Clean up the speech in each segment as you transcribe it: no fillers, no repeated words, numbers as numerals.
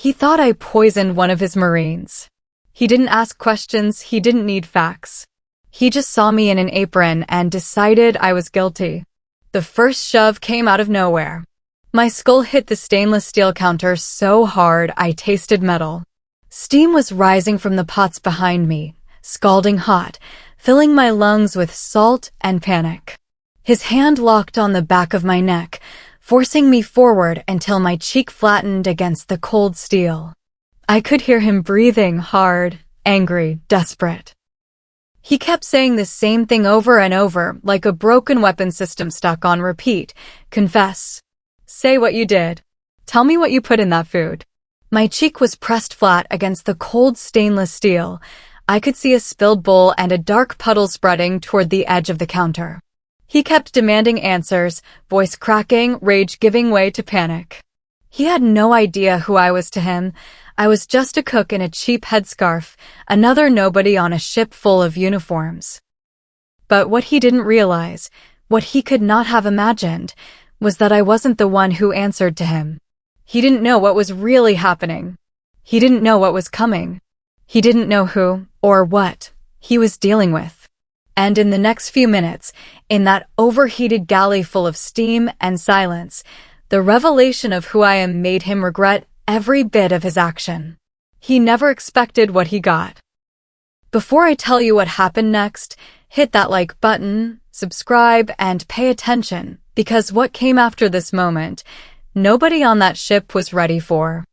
He thought I poisoned one of his Marines. He didn't ask questions, he didn't need facts. He just saw me in an apron and decided I was guilty. The first shove came out of nowhere. My skull hit the stainless steel counter so hard I tasted metal. Steam was rising from the pots behind me, scalding hot, filling my lungs with salt and panic. His hand locked on the back of my neck, forcing me forward until my cheek flattened against the cold steel. I could hear him breathing hard, angry, desperate. He kept saying the same thing over and over, like a broken weapon system stuck on repeat. Confess. Say what you did. Tell me what you put in that food. My cheek was pressed flat against the cold stainless steel. I could see a spilled bowl and a dark puddle spreading toward the edge of the counter. He kept demanding answers, voice cracking, rage giving way to panic. He had no idea who I was to him. I was just a cook in a cheap headscarf, another nobody on a ship full of uniforms. But what he didn't realize, what he could not have imagined, was that I wasn't the one who answered to him. He didn't know what was really happening. He didn't know what was coming. He didn't know who, or what, he was dealing with. And in the next few minutes, in that overheated galley full of steam and silence, the revelation of who I am made him regret every bit of his action. He never expected what he got. Before I tell you what happened next, hit that like button, subscribe, and pay attention, because what came after this moment, nobody on that ship was ready for.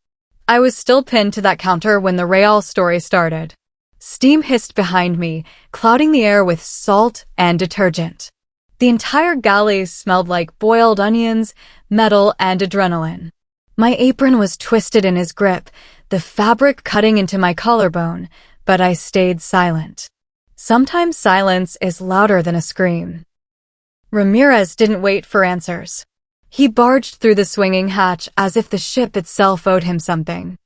I was still pinned to that counter when the Real story started. Steam hissed behind me, clouding the air with salt and detergent. The entire galley smelled like boiled onions, metal, and adrenaline. My apron was twisted in his grip, the fabric cutting into my collarbone, but I stayed silent. Sometimes silence is louder than a scream. Ramirez didn't wait for answers. He barged through the swinging hatch as if the ship itself owed him something.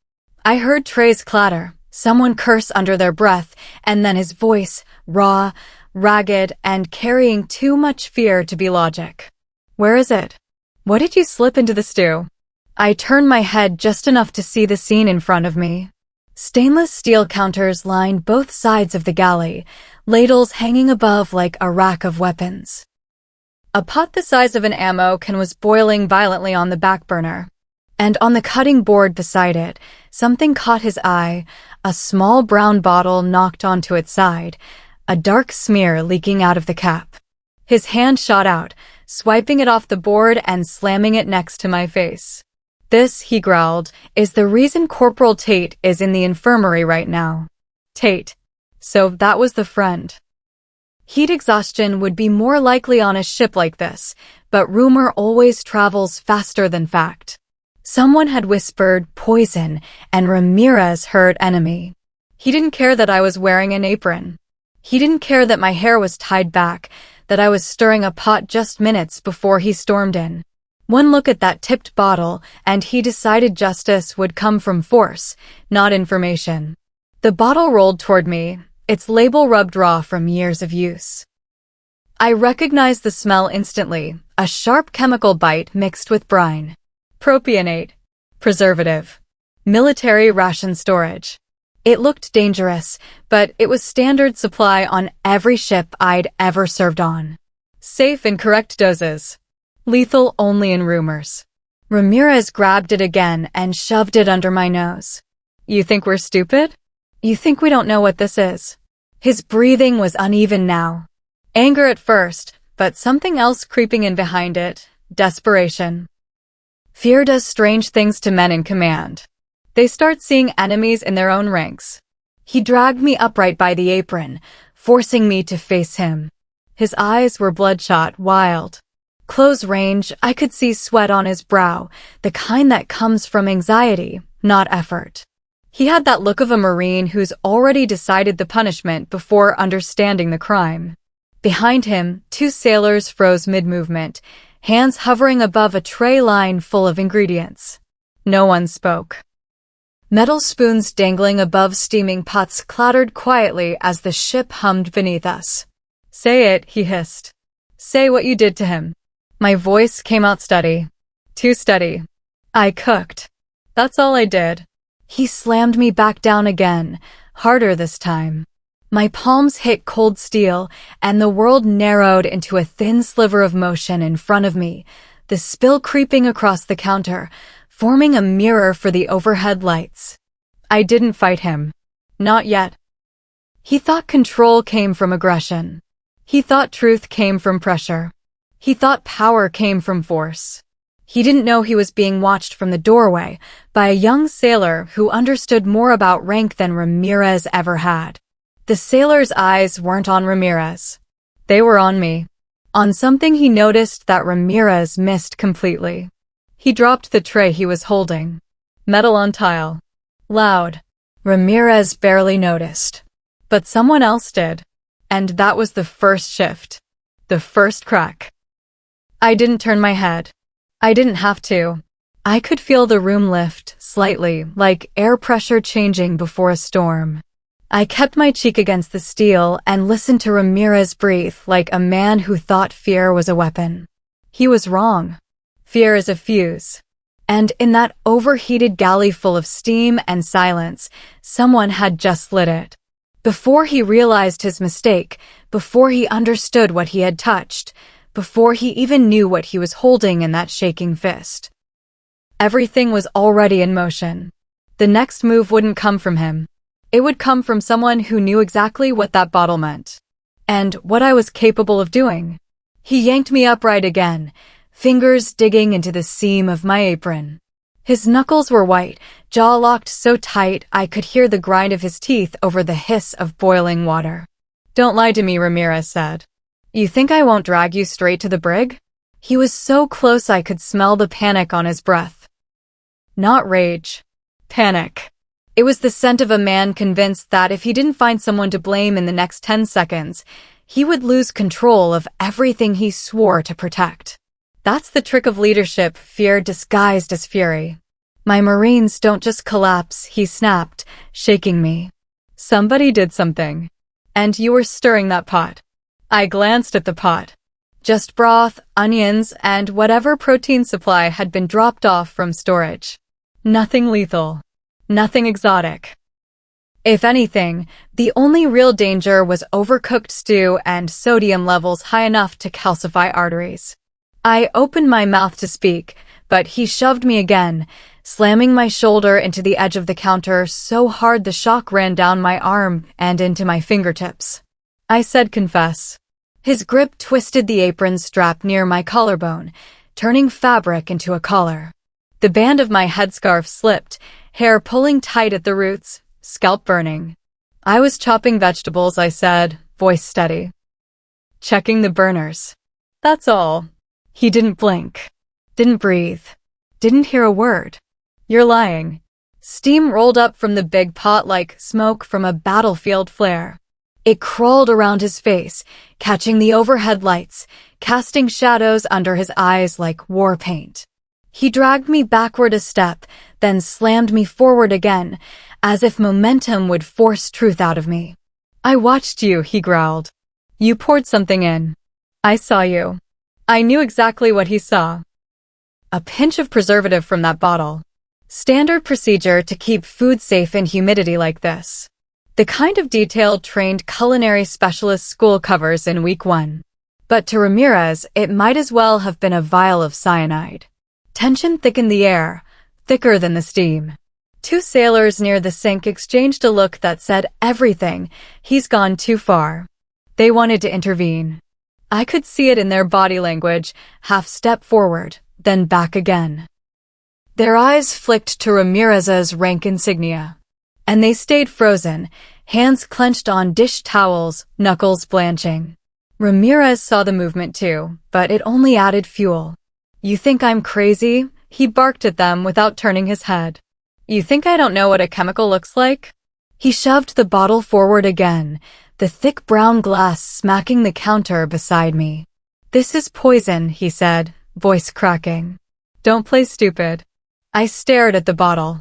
I heard trays clatter, someone curse under their breath, and then his voice, raw, ragged, and carrying too much fear to be logic. "Where is it? What did you slip into the stew?" I turned my head just enough to see the scene in front of me. Stainless steel counters lined both sides of the galley, ladles hanging above like a rack of weapons. A pot the size of an ammo can was boiling violently on the back burner. And on the cutting board beside it, something caught his eye, a small brown bottle knocked onto its side, a dark smear leaking out of the cap. His hand shot out, swiping it off the board and slamming it next to my face. "This," he growled, "is the reason Corporal Tate is in the infirmary right now." Tate. So that was the friend. Heat exhaustion would be more likely on a ship like this, but rumor always travels faster than fact. Someone had whispered poison, and Ramirez heard enemy. He didn't care that I was wearing an apron. He didn't care that my hair was tied back, that I was stirring a pot just minutes before he stormed in. One look at that tipped bottle, and he decided justice would come from force, not information. The bottle rolled toward me, its label rubbed raw from years of use. I recognized the smell instantly, a sharp chemical bite mixed with brine. Propionate. Preservative. Military ration storage. It looked dangerous, but it was standard supply on every ship I'd ever served on. Safe in correct doses. Lethal only in rumors. Ramirez grabbed it again and shoved it under my nose. "You think we're stupid? You think we don't know what this is?" His breathing was uneven now. Anger at first, but something else creeping in behind it, desperation. Fear does strange things to men in command. They start seeing enemies in their own ranks. He dragged me upright by the apron, forcing me to face him. His eyes were bloodshot, wild. Close range, I could see sweat on his brow, the kind that comes from anxiety, not effort. He had that look of a Marine who's already decided the punishment before understanding the crime. Behind him, two sailors froze mid-movement, hands hovering above a tray line full of ingredients. No one spoke. Metal spoons dangling above steaming pots clattered quietly as the ship hummed beneath us. "Say it," he hissed. "Say what you did to him." My voice came out steady. Too steady. "I cooked. That's all I did. He slammed me back down again, harder this time. My palms hit cold steel, and the world narrowed into a thin sliver of motion in front of me, the spill creeping across the counter, forming a mirror for the overhead lights. I didn't fight him. Not yet. He thought control came from aggression. He thought truth came from pressure. He thought power came from force. He didn't know he was being watched from the doorway by a young sailor who understood more about rank than Ramirez ever had. The sailor's eyes weren't on Ramirez. They were on me. On something he noticed that Ramirez missed completely. He dropped the tray he was holding. Metal on tile. Loud. Ramirez barely noticed. But someone else did. And that was the first shift. The first crack. I didn't turn my head. I didn't have to. I could feel the room lift, slightly, like air pressure changing before a storm. I kept my cheek against the steel and listened to Ramirez breathe like a man who thought fear was a weapon. He was wrong. Fear is a fuse. And in that overheated galley full of steam and silence, someone had just lit it. Before he realized his mistake, before he understood what he had touched, before he even knew what he was holding in that shaking fist. Everything was already in motion. The next move wouldn't come from him. It would come from someone who knew exactly what that bottle meant. And what I was capable of doing. He yanked me upright again, fingers digging into the seam of my apron. His knuckles were white, jaw locked so tight I could hear the grind of his teeth over the hiss of boiling water. "Don't lie to me," Ramirez said. "You think I won't drag you straight to the brig?" He was so close I could smell the panic on his breath. Not rage. Panic. It was the scent of a man convinced that if he didn't find someone to blame in the next 10 seconds, he would lose control of everything he swore to protect. That's the trick of leadership, fear disguised as fury. "My Marines don't just collapse," he snapped, shaking me. "Somebody did something. And you were stirring that pot." I glanced at the pot. Just broth, onions, and whatever protein supply had been dropped off from storage. Nothing lethal. Nothing exotic. If anything, the only real danger was overcooked stew and sodium levels high enough to calcify arteries. I opened my mouth to speak, but he shoved me again, slamming my shoulder into the edge of the counter so hard the shock ran down my arm and into my fingertips. I said, "Confess." His grip twisted the apron strap near my collarbone, turning fabric into a collar. The band of my headscarf slipped, hair pulling tight at the roots, scalp burning. "I was chopping vegetables," I said, voice steady. "Checking the burners. That's all." He didn't blink. Didn't breathe. Didn't hear a word. "You're lying." Steam rolled up from the big pot like smoke from a battlefield flare. It crawled around his face, catching the overhead lights, casting shadows under his eyes like war paint. He dragged me backward a step, then slammed me forward again, as if momentum would force truth out of me. "I watched you," he growled. "You poured something in. I saw you." I knew exactly what he saw. A pinch of preservative from that bottle. Standard procedure to keep food safe in humidity like this. The kind of detail trained culinary specialist school covers in week 1. But to Ramirez, it might as well have been a vial of cyanide. Tension thickened the air, thicker than the steam. Two sailors near the sink exchanged a look that said everything. He's gone too far. They wanted to intervene. I could see it in their body language, half step forward, then back again. Their eyes flicked to Ramirez's rank insignia. And they stayed frozen, hands clenched on dish towels, knuckles blanching. Ramirez saw the movement too, but it only added fuel. "You think I'm crazy?" He barked at them without turning his head. "You think I don't know what a chemical looks like?" He shoved the bottle forward again, the thick brown glass smacking the counter beside me. "This is poison," he said, voice cracking. "Don't play stupid." I stared at the bottle.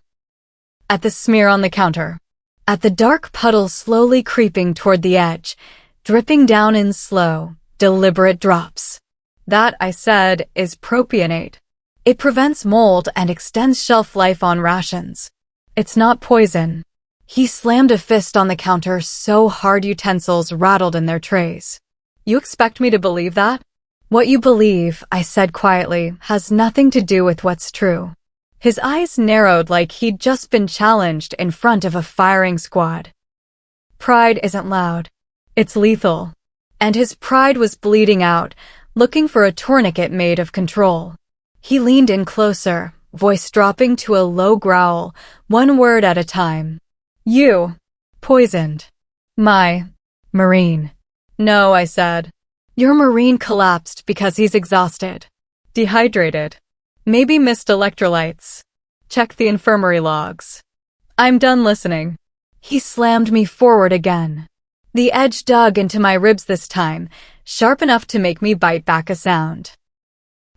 At the smear on the counter. At the dark puddle slowly creeping toward the edge, dripping down in slow, deliberate drops. "That," I said, "is propionate. It prevents mold and extends shelf life on rations." It's not poison. He slammed a fist on the counter so hard utensils rattled in their trays. You expect me to believe that? What you believe, I said quietly, has nothing to do with what's true. His eyes narrowed like he'd just been challenged in front of a firing squad. Pride isn't loud. It's lethal. And his pride was bleeding out, looking for a tourniquet made of control. He leaned in closer, voice dropping to a low growl, one word at a time. You. Poisoned. My. Marine. No, I said. Your Marine collapsed because he's exhausted. Dehydrated. Maybe missed electrolytes. Check the infirmary logs. I'm done listening. He slammed me forward again. The edge dug into my ribs this time, sharp enough to make me bite back a sound.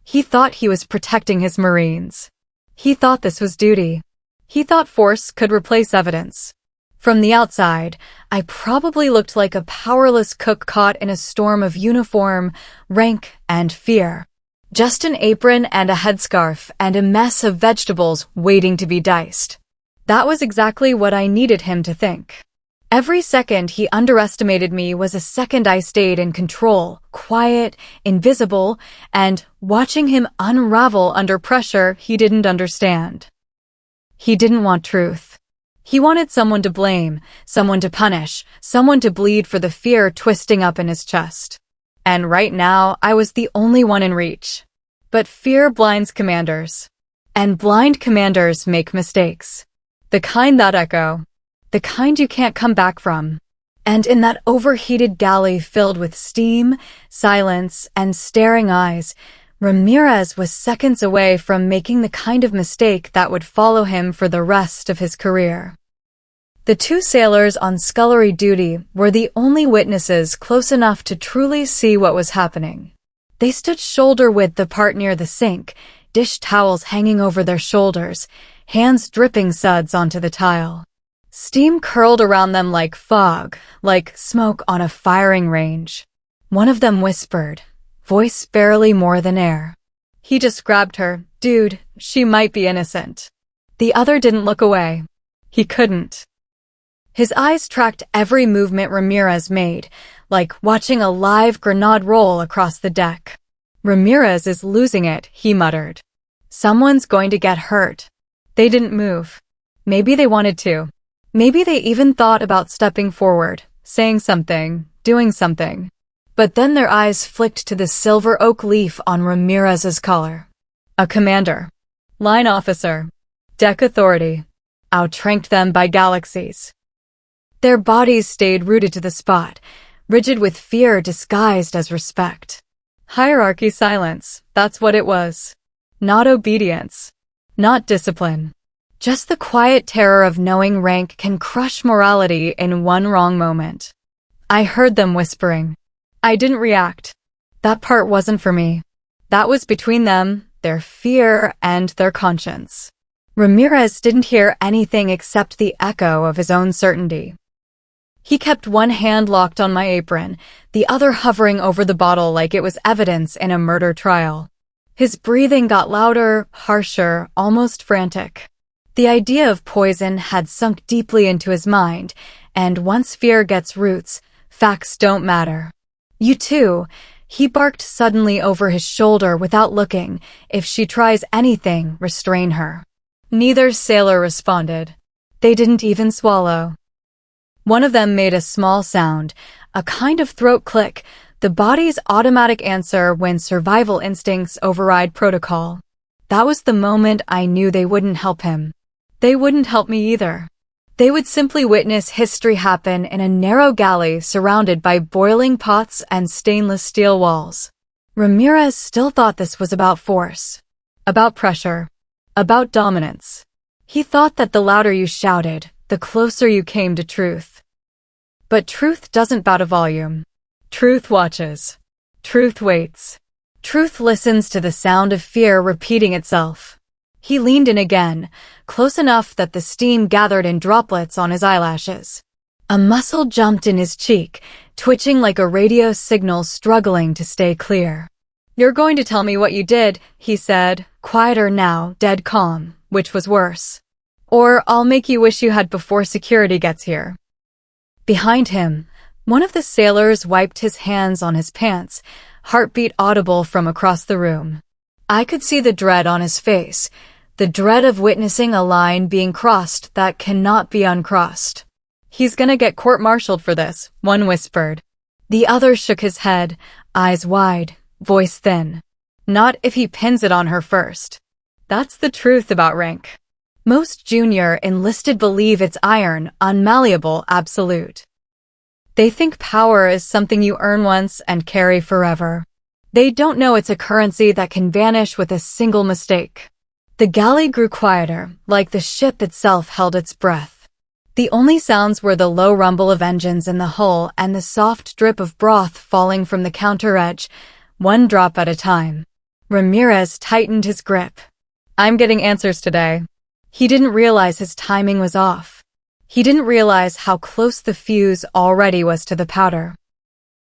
He thought he was protecting his Marines. He thought this was duty. He thought force could replace evidence. From the outside, I probably looked like a powerless cook caught in a storm of uniform, rank, and fear. Just an apron and a headscarf and a mess of vegetables waiting to be diced. That was exactly what I needed him to think. Every second he underestimated me was a second I stayed in control, quiet, invisible, and watching him unravel under pressure he didn't understand. He didn't want truth. He wanted someone to blame, someone to punish, someone to bleed for the fear twisting up in his chest. And right now, I was the only one in reach. But fear blinds commanders. And blind commanders make mistakes. The kind that echo. The kind you can't come back from. And in that overheated galley filled with steam, silence, and staring eyes, Ramirez was seconds away from making the kind of mistake that would follow him for the rest of his career. The two sailors on scullery duty were the only witnesses close enough to truly see what was happening. They stood shoulder-width apart near the sink, dish towels hanging over their shoulders, hands dripping suds onto the tile. Steam curled around them like fog, like smoke on a firing range. One of them whispered, voice barely more than air. He just grabbed her. Dude, she might be innocent. The other didn't look away. He couldn't. His eyes tracked every movement Ramirez made, like watching a live grenade roll across the deck. Ramirez is losing it, he muttered. Someone's going to get hurt. They didn't move. Maybe they wanted to. Maybe they even thought about stepping forward, saying something, doing something. But then their eyes flicked to the silver oak leaf on Ramirez's collar. A commander. Line officer. Deck authority. Outranked them by galaxies. Their bodies stayed rooted to the spot, rigid with fear disguised as respect. Hierarchy silence, that's what it was. Not obedience. Not discipline. Just the quiet terror of knowing rank can crush morality in one wrong moment. I heard them whispering. I didn't react. That part wasn't for me. That was between them, their fear, and their conscience. Ramirez didn't hear anything except the echo of his own certainty. He kept one hand locked on my apron, the other hovering over the bottle like it was evidence in a murder trial. His breathing got louder, harsher, almost frantic. The idea of poison had sunk deeply into his mind, and once fear gets roots, facts don't matter. You too, he barked suddenly over his shoulder without looking. If she tries anything, restrain her. Neither sailor responded. They didn't even swallow. One of them made a small sound, a kind of throat click, the body's automatic answer when survival instincts override protocol. That was the moment I knew they wouldn't help him. They wouldn't help me either. They would simply witness history happen in a narrow galley surrounded by boiling pots and stainless steel walls. Ramirez still thought this was about force, about pressure, about dominance. He thought that the louder you shouted, the closer you came to truth. But truth doesn't bow to volume. Truth watches. Truth waits. Truth listens to the sound of fear repeating itself. He leaned in again, close enough that the steam gathered in droplets on his eyelashes. A muscle jumped in his cheek, twitching like a radio signal struggling to stay clear. You're going to tell me what you did, he said, quieter now, dead calm, which was worse. Or I'll make you wish you had before security gets here. Behind him, one of the sailors wiped his hands on his pants, heartbeat audible from across the room. I could see the dread on his face, the dread of witnessing a line being crossed that cannot be uncrossed. He's gonna get court-martialed for this, one whispered. The other shook his head, eyes wide, voice thin. Not if he pins it on her first. That's the truth about rank. Most junior enlisted believe it's iron, unmalleable, absolute. They think power is something you earn once and carry forever. They don't know it's a currency that can vanish with a single mistake. The galley grew quieter, like the ship itself held its breath. The only sounds were the low rumble of engines in the hull and the soft drip of broth falling from the counter edge, one drop at a time. Ramirez tightened his grip. I'm getting answers today. He didn't realize his timing was off. He didn't realize how close the fuse already was to the powder.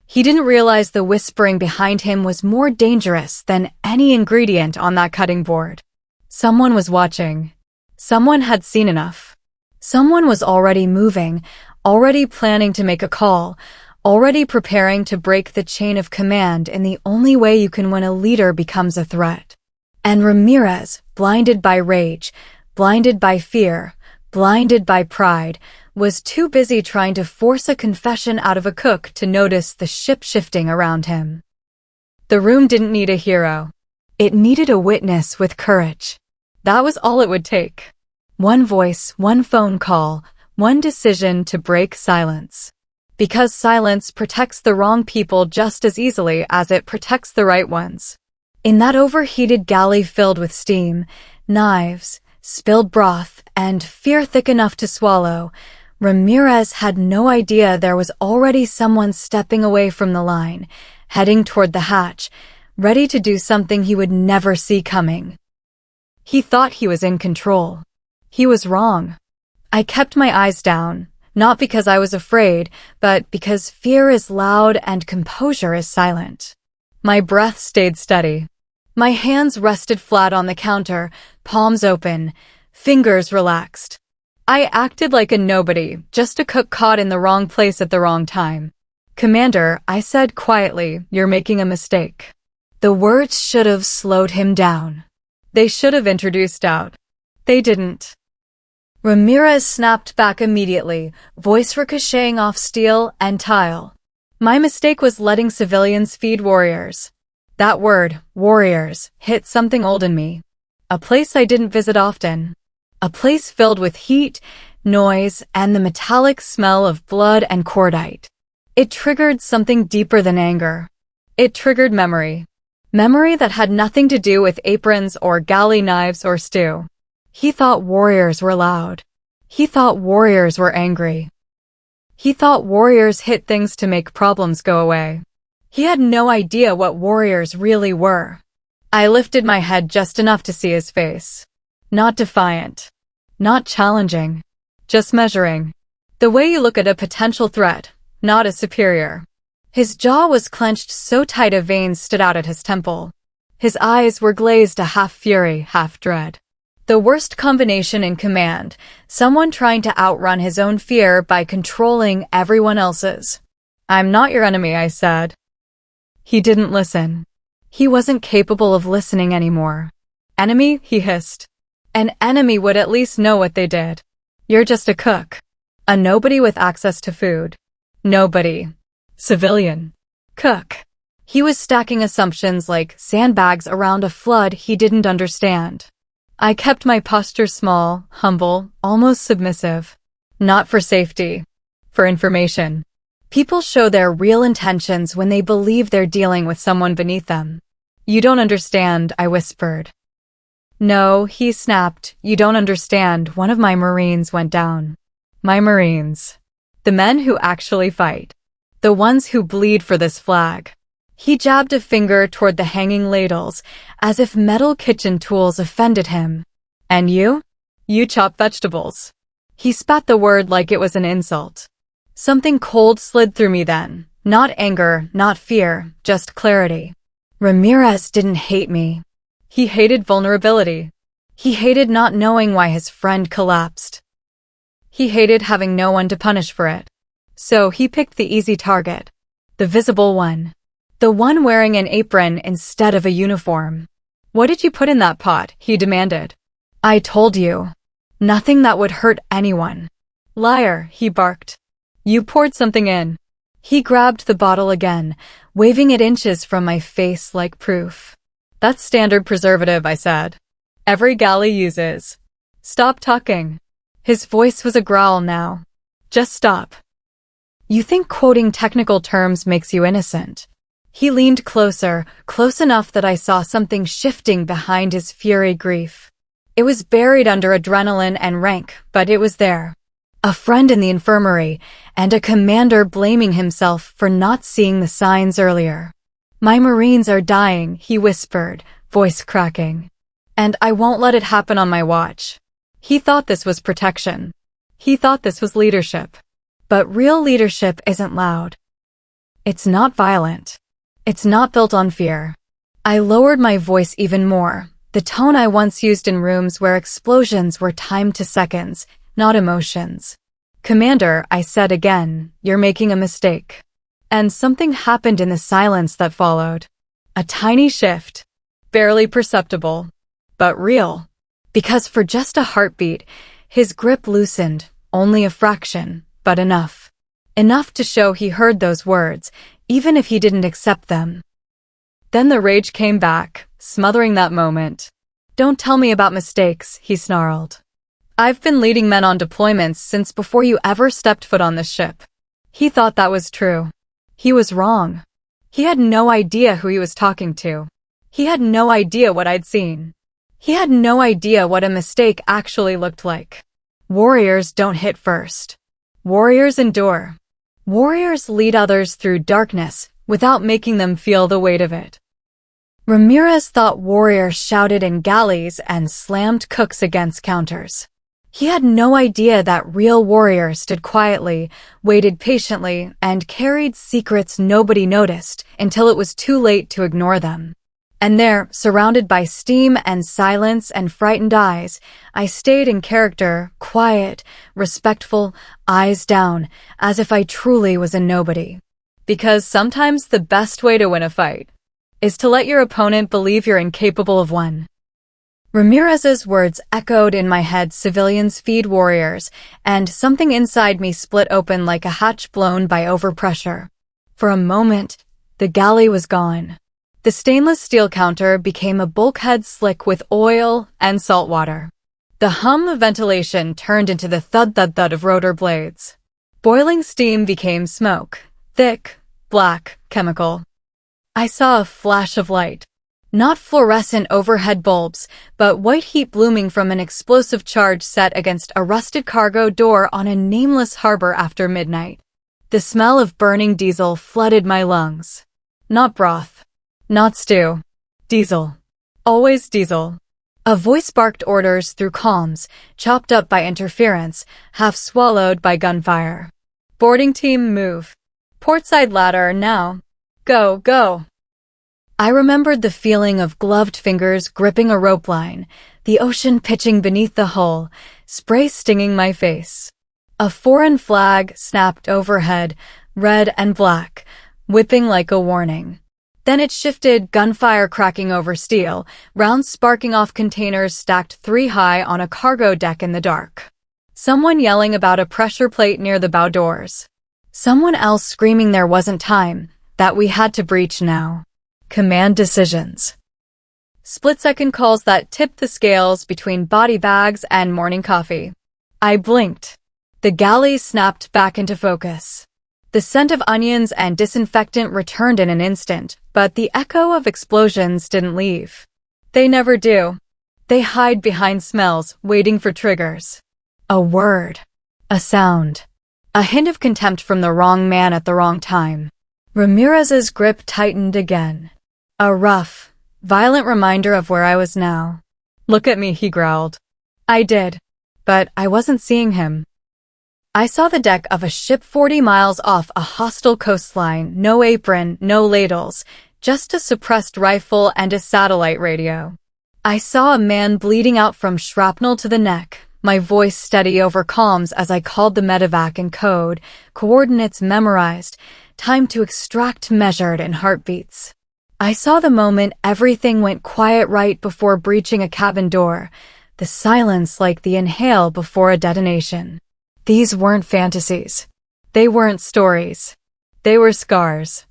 He didn't realize the whispering behind him was more dangerous than any ingredient on that cutting board. Someone was watching. Someone had seen enough. Someone was already moving, already planning to make a call, already preparing to break the chain of command in the only way you can when a leader becomes a threat. And Ramirez, blinded by rage, blinded by fear, blinded by pride, was too busy trying to force a confession out of a cook to notice the ship shifting around him. The room didn't need a hero. It needed a witness with courage. That was all it would take. One voice, one phone call, one decision to break silence. Because silence protects the wrong people just as easily as it protects the right ones. In that overheated galley filled with steam, knives, spilled broth, and fear thick enough to swallow, Ramirez had no idea there was already someone stepping away from the line, heading toward the hatch, ready to do something he would never see coming. He thought he was in control. He was wrong. I kept my eyes down, not because I was afraid, but because fear is loud and composure is silent. My breath stayed steady. My hands rested flat on the counter, palms open, fingers relaxed. I acted like a nobody, just a cook caught in the wrong place at the wrong time. Commander, I said quietly, you're making a mistake. The words should have slowed him down. They should have introduced doubt. They didn't. Ramirez snapped back immediately, voice ricocheting off steel and tile. My mistake was letting civilians feed warriors. That word, warriors, hit something old in me. A place I didn't visit often. A place filled with heat, noise, and the metallic smell of blood and cordite. It triggered something deeper than anger. It triggered memory. Memory that had nothing to do with aprons or galley knives or stew. He thought warriors were loud. He thought warriors were angry. He thought warriors hit things to make problems go away. He had no idea what warriors really were. I lifted my head just enough to see his face. Not defiant. Not challenging. Just measuring. The way you look at a potential threat, not a superior. His jaw was clenched so tight a vein stood out at his temple. His eyes were glazed a half fury, half dread. The worst combination in command, someone trying to outrun his own fear by controlling everyone else's. I'm not your enemy, I said. He didn't listen. He wasn't capable of listening anymore. Enemy, he hissed. An enemy would at least know what they did. You're just a cook. A nobody with access to food. Nobody. Civilian. Cook. He was stacking assumptions like sandbags around a flood he didn't understand. I kept my posture small, humble, almost submissive. Not for safety. For information. People show their real intentions when they believe they're dealing with someone beneath them. You don't understand, I whispered. No, he snapped. You don't understand. One of my Marines went down. My Marines. The men who actually fight. The ones who bleed for this flag. He jabbed a finger toward the hanging ladles, as if metal kitchen tools offended him. And you? You chop vegetables. He spat the word like it was an insult. Something cold slid through me then. Not anger, not fear, just clarity. Ramirez didn't hate me. He hated vulnerability. He hated not knowing why his friend collapsed. He hated having no one to punish for it. So he picked the easy target. The visible one. The one wearing an apron instead of a uniform. "What did you put in that pot?" he demanded. "I told you. Nothing that would hurt anyone." "Liar," he barked. "You poured something in." He grabbed the bottle again, waving it inches from my face like proof. "That's standard preservative," I said. "Every galley uses." "Stop talking." His voice was a growl now. "Just stop. You think quoting technical terms makes you innocent." He leaned closer, close enough that I saw something shifting behind his fury grief. It was buried under adrenaline and rank, but it was there. A friend in the infirmary, and a commander blaming himself for not seeing the signs earlier. "My Marines are dying," he whispered, voice cracking. "And I won't let it happen on my watch." He thought this was protection. He thought this was leadership. But real leadership isn't loud. It's not violent. It's not built on fear. I lowered my voice even more, the tone I once used in rooms where explosions were timed to seconds, not emotions. "Commander," I said again, "you're making a mistake." And something happened in the silence that followed. A tiny shift. Barely perceptible. But real. Because for just a heartbeat, his grip loosened, only a fraction, but enough. Enough to show he heard those words, even if he didn't accept them. Then the rage came back, smothering that moment. "Don't tell me about mistakes," he snarled. "I've been leading men on deployments since before you ever stepped foot on this ship." He thought that was true. He was wrong. He had no idea who he was talking to. He had no idea what I'd seen. He had no idea what a mistake actually looked like. Warriors don't hit first. Warriors endure. Warriors lead others through darkness without making them feel the weight of it. Ramirez thought warriors shouted in galleys and slammed cooks against counters. He had no idea that real warriors stood quietly, waited patiently, and carried secrets nobody noticed until it was too late to ignore them. And there, surrounded by steam and silence and frightened eyes, I stayed in character, quiet, respectful, eyes down, as if I truly was a nobody. Because sometimes the best way to win a fight is to let your opponent believe you're incapable of one. Ramirez's words echoed in my head, "Civilians feed warriors," and something inside me split open like a hatch blown by overpressure. For a moment, the galley was gone. The stainless steel counter became a bulkhead slick with oil and salt water. The hum of ventilation turned into the thud-thud-thud of rotor blades. Boiling steam became smoke, thick, black, chemical. I saw a flash of light. Not fluorescent overhead bulbs, but white heat blooming from an explosive charge set against a rusted cargo door on a nameless harbor after midnight. The smell of burning diesel flooded my lungs. Not broth. Not stew. Diesel. Always diesel. A voice barked orders through calms, chopped up by interference, half swallowed by gunfire. "Boarding team, move. Portside ladder, now. Go, go." I remembered the feeling of gloved fingers gripping a rope line, the ocean pitching beneath the hull, spray stinging my face. A foreign flag snapped overhead, red and black, whipping like a warning. Then it shifted, gunfire cracking over steel, rounds sparking off containers stacked 3 high on a cargo deck in the dark. Someone yelling about a pressure plate near the bow doors. Someone else screaming there wasn't time, that we had to breach now. Command decisions. Split-second calls that tipped the scales between body bags and morning coffee. I blinked. The galley snapped back into focus. The scent of onions and disinfectant returned in an instant, but the echo of explosions didn't leave. They never do. They hide behind smells, waiting for triggers. A word. A sound. A hint of contempt from the wrong man at the wrong time. Ramirez's grip tightened again. A rough, violent reminder of where I was now. "Look at me," he growled. I did. But I wasn't seeing him. I saw the deck of a ship 40 miles off a hostile coastline, no apron, no ladles, just a suppressed rifle and a satellite radio. I saw a man bleeding out from shrapnel to the neck, my voice steady over comms as I called the medevac in code, coordinates memorized, time to extract measured in heartbeats. I saw the moment everything went quiet right before breaching a cabin door, the silence like the inhale before a detonation. These weren't fantasies. They weren't stories. They were scars.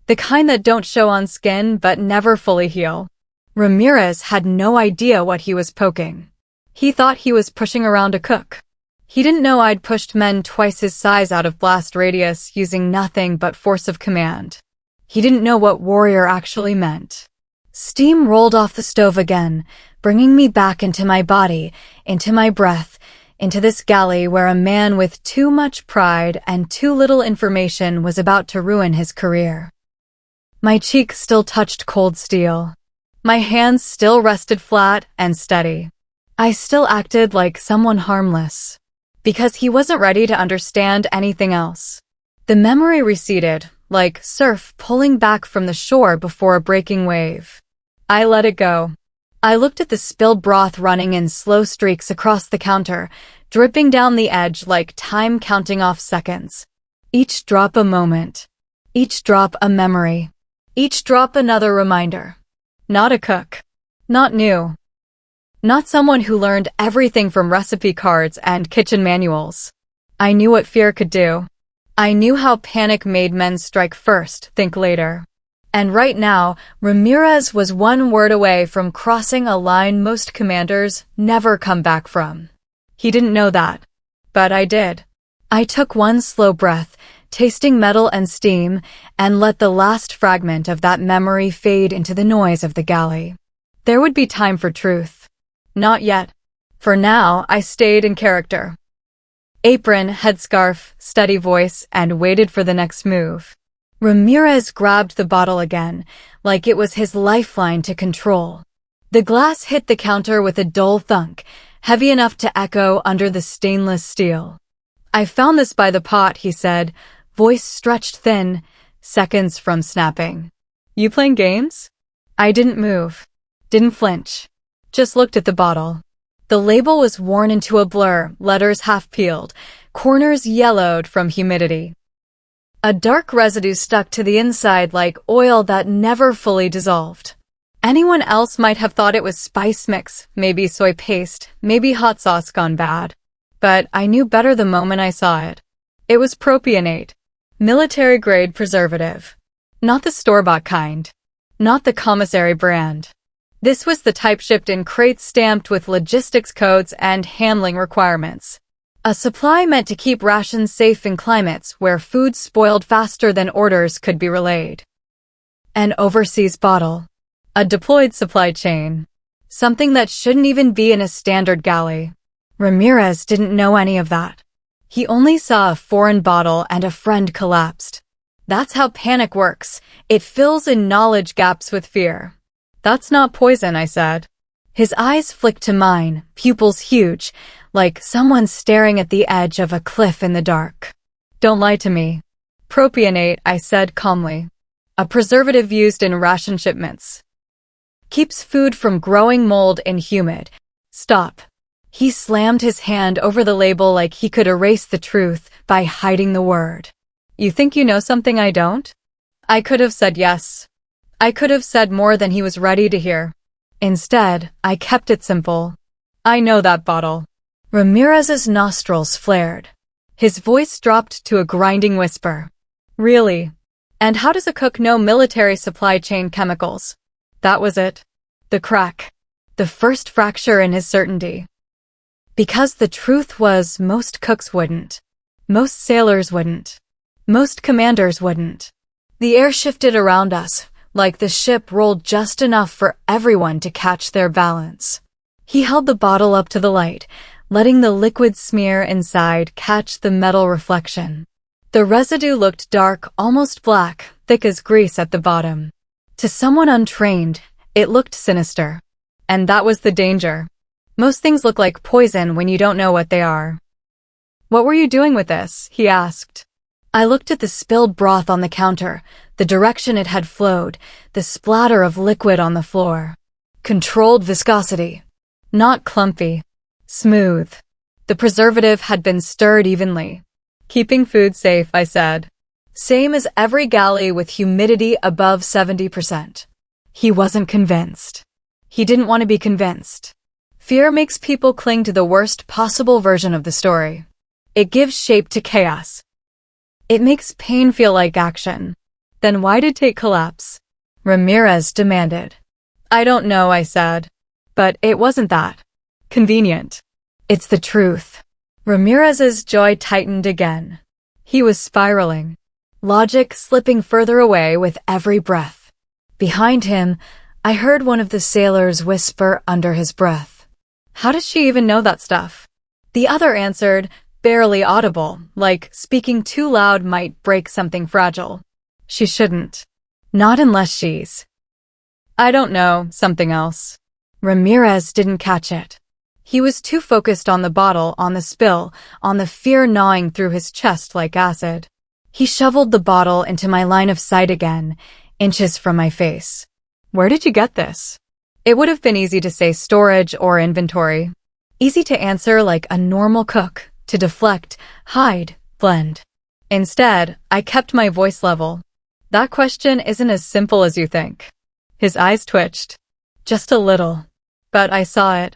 The kind that don't show on skin but never fully heal. Ramirez had no idea what he was poking. He thought he was pushing around a cook. He didn't know I'd pushed men twice his size out of blast radius using nothing but force of command. He didn't know what warrior actually meant. Steam rolled off the stove again, bringing me back into my body, into my breath, into this galley where a man with too much pride and too little information was about to ruin his career. My cheek still touched cold steel. My hands still rested flat and steady. I still acted like someone harmless, because he wasn't ready to understand anything else. The memory receded, like surf pulling back from the shore before a breaking wave. I let it go. I looked at the spilled broth running in slow streaks across the counter, dripping down the edge like time counting off seconds. Each drop a moment. Each drop a memory. Each drop another reminder. Not a cook. Not new. Not someone who learned everything from recipe cards and kitchen manuals. I knew what fear could do. I knew how panic made men strike first, think later. And right now, Ramirez was one word away from crossing a line most commanders never come back from. He didn't know that. But I did. I took one slow breath, tasting metal and steam, and let the last fragment of that memory fade into the noise of the galley. There would be time for truth. Not yet. For now, I stayed in character. Apron, headscarf, steady voice, and waited for the next move. Ramirez grabbed the bottle again, like it was his lifeline to control. The glass hit the counter with a dull thunk, heavy enough to echo under the stainless steel. I found this by the pot, he said, voice stretched thin, seconds from snapping. You playing games? I didn't move. Didn't flinch. Just looked at the bottle. The label was worn into a blur, letters half peeled, corners yellowed from humidity. A dark residue stuck to the inside like oil that never fully dissolved. Anyone else might have thought it was spice mix, maybe soy paste, maybe hot sauce gone bad. But I knew better the moment I saw it. It was propionate. Military-grade preservative. Not the store-bought kind. Not the commissary brand. This was the type shipped in crates stamped with logistics codes and handling requirements. A supply meant to keep rations safe in climates where food spoiled faster than orders could be relayed. An overseas bottle. A deployed supply chain. Something that shouldn't even be in a standard galley. Ramirez didn't know any of that. He only saw a foreign bottle and a friend collapsed. That's how panic works. It fills in knowledge gaps with fear. That's not poison, I said. His eyes flicked to mine, pupils huge, like someone staring at the edge of a cliff in the dark. Don't lie to me. Propionate, I said calmly. A preservative used in ration shipments. Keeps food from growing mold in humid. Stop. He slammed his hand over the label like he could erase the truth by hiding the word. You think you know something I don't? I could have said yes. I could have said more than he was ready to hear. Instead, I kept it simple. I know that bottle. Ramirez's nostrils flared. His voice dropped to a grinding whisper. Really? And how does a cook know military supply chain chemicals? That was it. The crack. The first fracture in his certainty. Because the truth was most cooks wouldn't. Most sailors wouldn't. Most commanders wouldn't. The air shifted around us, like the ship rolled just enough for everyone to catch their balance. He held the bottle up to the light, letting the liquid smear inside catch the metal reflection. The residue looked dark, almost black, thick as grease at the bottom. To someone untrained, it looked sinister. And that was the danger. Most things look like poison when you don't know what they are. What were you doing with this? He asked. I looked at the spilled broth on the counter, the direction it had flowed, the splatter of liquid on the floor. Controlled viscosity. Not clumpy. Smooth. The preservative had been stirred evenly. Keeping food safe, I said. Same as every galley with humidity above 70%. He wasn't convinced. He didn't want to be convinced. Fear makes people cling to the worst possible version of the story. It gives shape to chaos. It makes pain feel like action. Then why did Tate collapse? Ramirez demanded. I don't know, I said. But it wasn't that. Convenient. It's the truth. Ramirez's jaw tightened again. He was spiraling. Logic slipping further away with every breath. Behind him, I heard one of the sailors whisper under his breath. How does she even know that stuff? The other answered, barely audible, like speaking too loud might break something fragile. She shouldn't. Not unless she's. I don't know, something else. Ramirez didn't catch it. He was too focused on the bottle, on the spill, on the fear gnawing through his chest like acid. He shoveled the bottle into my line of sight again, inches from my face. Where did you get this? It would have been easy to say storage or inventory. Easy to answer like a normal cook, to deflect, hide, blend. Instead, I kept my voice level. That question isn't as simple as you think. His eyes twitched. Just a little. But I saw it.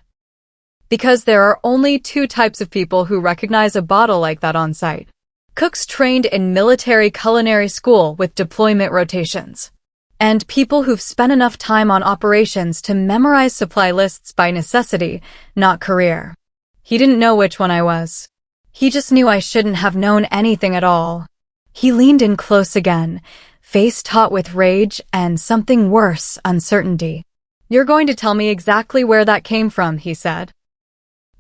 Because there are only two types of people who recognize a bottle like that on site. Cooks trained in military culinary school with deployment rotations. And people who've spent enough time on operations to memorize supply lists by necessity, not career. He didn't know which one I was. He just knew I shouldn't have known anything at all. He leaned in close again, face taut with rage and something worse, uncertainty. You're going to tell me exactly where that came from, he said.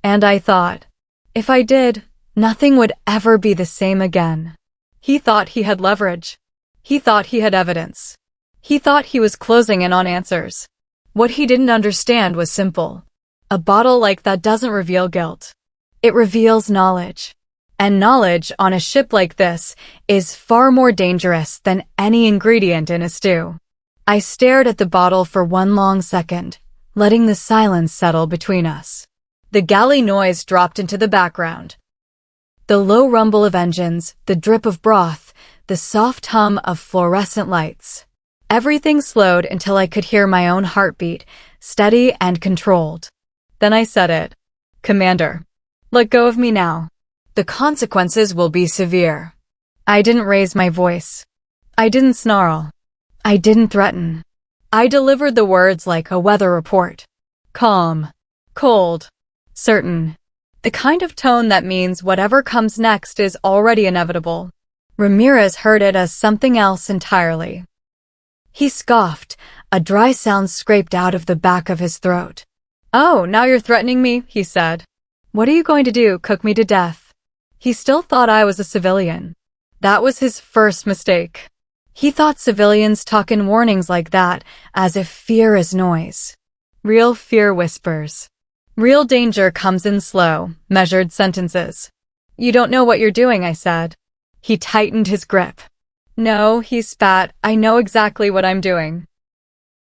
And I thought, if I did, nothing would ever be the same again. He thought he had leverage. He thought he had evidence. He thought he was closing in on answers. What he didn't understand was simple. A bottle like that doesn't reveal guilt. It reveals knowledge. And knowledge on a ship like this is far more dangerous than any ingredient in a stew. I stared at the bottle for one long second, letting the silence settle between us. The galley noise dropped into the background. The low rumble of engines, the drip of broth, the soft hum of fluorescent lights. Everything slowed until I could hear my own heartbeat, steady and controlled. Then I said it. Commander, let go of me now. The consequences will be severe. I didn't raise my voice. I didn't snarl. I didn't threaten. I delivered the words like a weather report. Calm. Cold. Certain. The kind of tone that means whatever comes next is already inevitable. Ramirez heard it as something else entirely. He scoffed, a dry sound scraped out of the back of his throat. Oh, now you're threatening me, he said. What are you going to do, cook me to death? He still thought I was a civilian. That was his first mistake. He thought civilians talk in warnings like that, as if fear is noise. Real fear whispers. Real danger comes in slow, measured sentences. You don't know what you're doing, I said. He tightened his grip. No, he spat, I know exactly what I'm doing.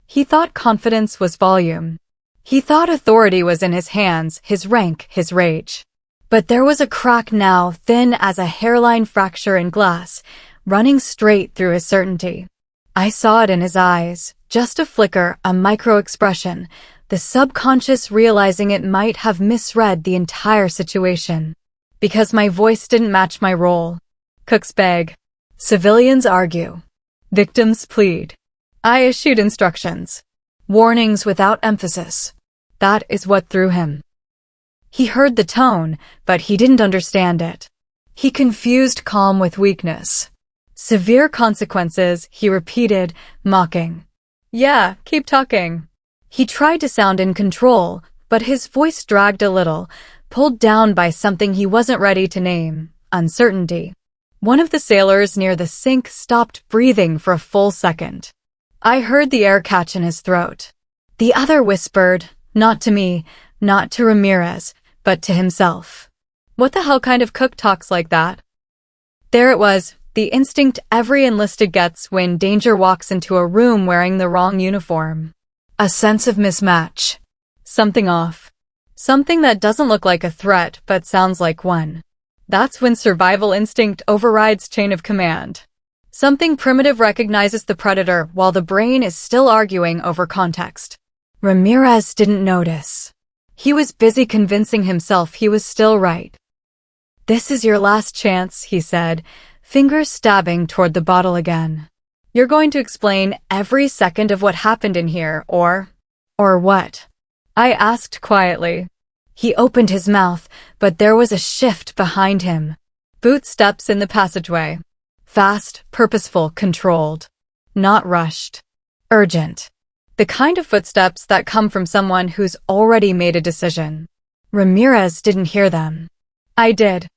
He thought confidence was volume. He thought authority was in his hands, his rank, his rage. But there was a crack now, thin as a hairline fracture in glass, running straight through his certainty. I saw it in his eyes, just a flicker, a micro-expression, the subconscious realizing it might have misread the entire situation. Because my voice didn't match my role. Cooks beg. Civilians argue. Victims plead. I issued instructions. Warnings without emphasis. That is what threw him. He heard the tone, but he didn't understand it. He confused calm with weakness. Severe consequences, he repeated, mocking. Yeah, keep talking. He tried to sound in control, but his voice dragged a little, pulled down by something he wasn't ready to name, uncertainty. One of the sailors near the sink stopped breathing for a full second. I heard the air catch in his throat. The other whispered, not to me, not to Ramirez, but to himself. What the hell kind of cook talks like that? There it was, the instinct every enlisted gets when danger walks into a room wearing the wrong uniform. A sense of mismatch. Something off. Something that doesn't look like a threat but sounds like one. That's when survival instinct overrides chain of command. Something primitive recognizes the predator while the brain is still arguing over context. Ramirez didn't notice. He was busy convincing himself he was still right. "This is your last chance," he said, fingers stabbing toward the bottle again. "You're going to explain every second of what happened in here, or what?" I asked quietly. He opened his mouth, but there was a shift behind him. Footsteps in the passageway. Fast, purposeful, controlled. Not rushed. Urgent. The kind of footsteps that come from someone who's already made a decision. Ramirez didn't hear them. I did.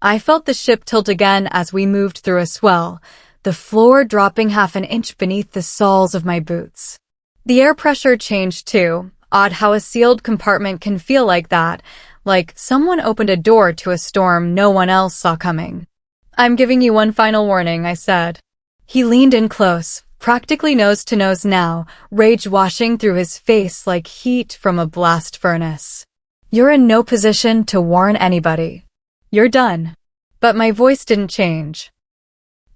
I felt the ship tilt again as we moved through a swell, the floor dropping half an inch beneath the soles of my boots. The air pressure changed too. Odd how a sealed compartment can feel like that, like someone opened a door to a storm no one else saw coming. "I'm giving you one final warning," I said. He leaned in close, practically nose to nose now, rage washing through his face like heat from a blast furnace. "You're in no position to warn anybody. You're done." But my voice didn't change.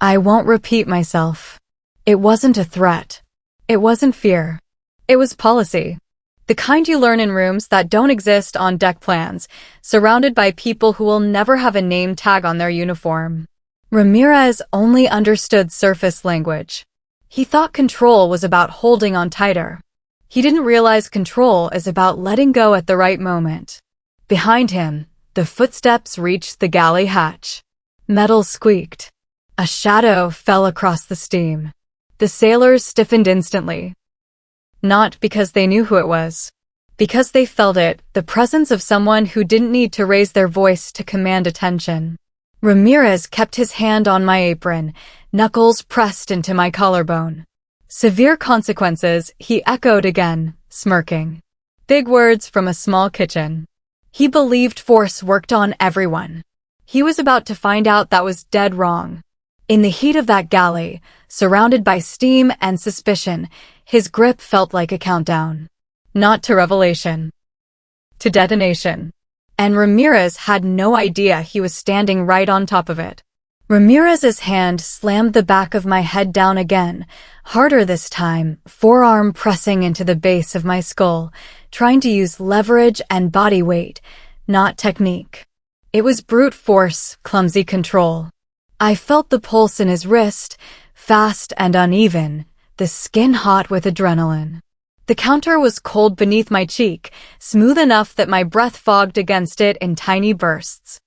I won't repeat myself. It wasn't a threat. It wasn't fear. It was policy. The kind you learn in rooms that don't exist on deck plans, surrounded by people who will never have a name tag on their uniform. Ramirez only understood surface language. He thought control was about holding on tighter. He didn't realize control is about letting go at the right moment. Behind him, the footsteps reached the galley hatch. Metal squeaked. A shadow fell across the steam. The sailors stiffened instantly. Not because they knew who it was. Because they felt it, the presence of someone who didn't need to raise their voice to command attention. Ramirez kept his hand on my apron, knuckles pressed into my collarbone. "Severe consequences," he echoed again, smirking. Big words from a small kitchen. He believed force worked on everyone. He was about to find out that was dead wrong. In the heat of that galley, surrounded by steam and suspicion, his grip felt like a countdown. Not to revelation. To detonation. And Ramirez had no idea he was standing right on top of it. Ramirez's hand slammed the back of my head down again, harder this time, forearm pressing into the base of my skull, trying to use leverage and body weight, not technique. It was brute force, clumsy control. I felt the pulse in his wrist, fast and uneven, the skin hot with adrenaline. The counter was cold beneath my cheek, smooth enough that my breath fogged against it in tiny bursts.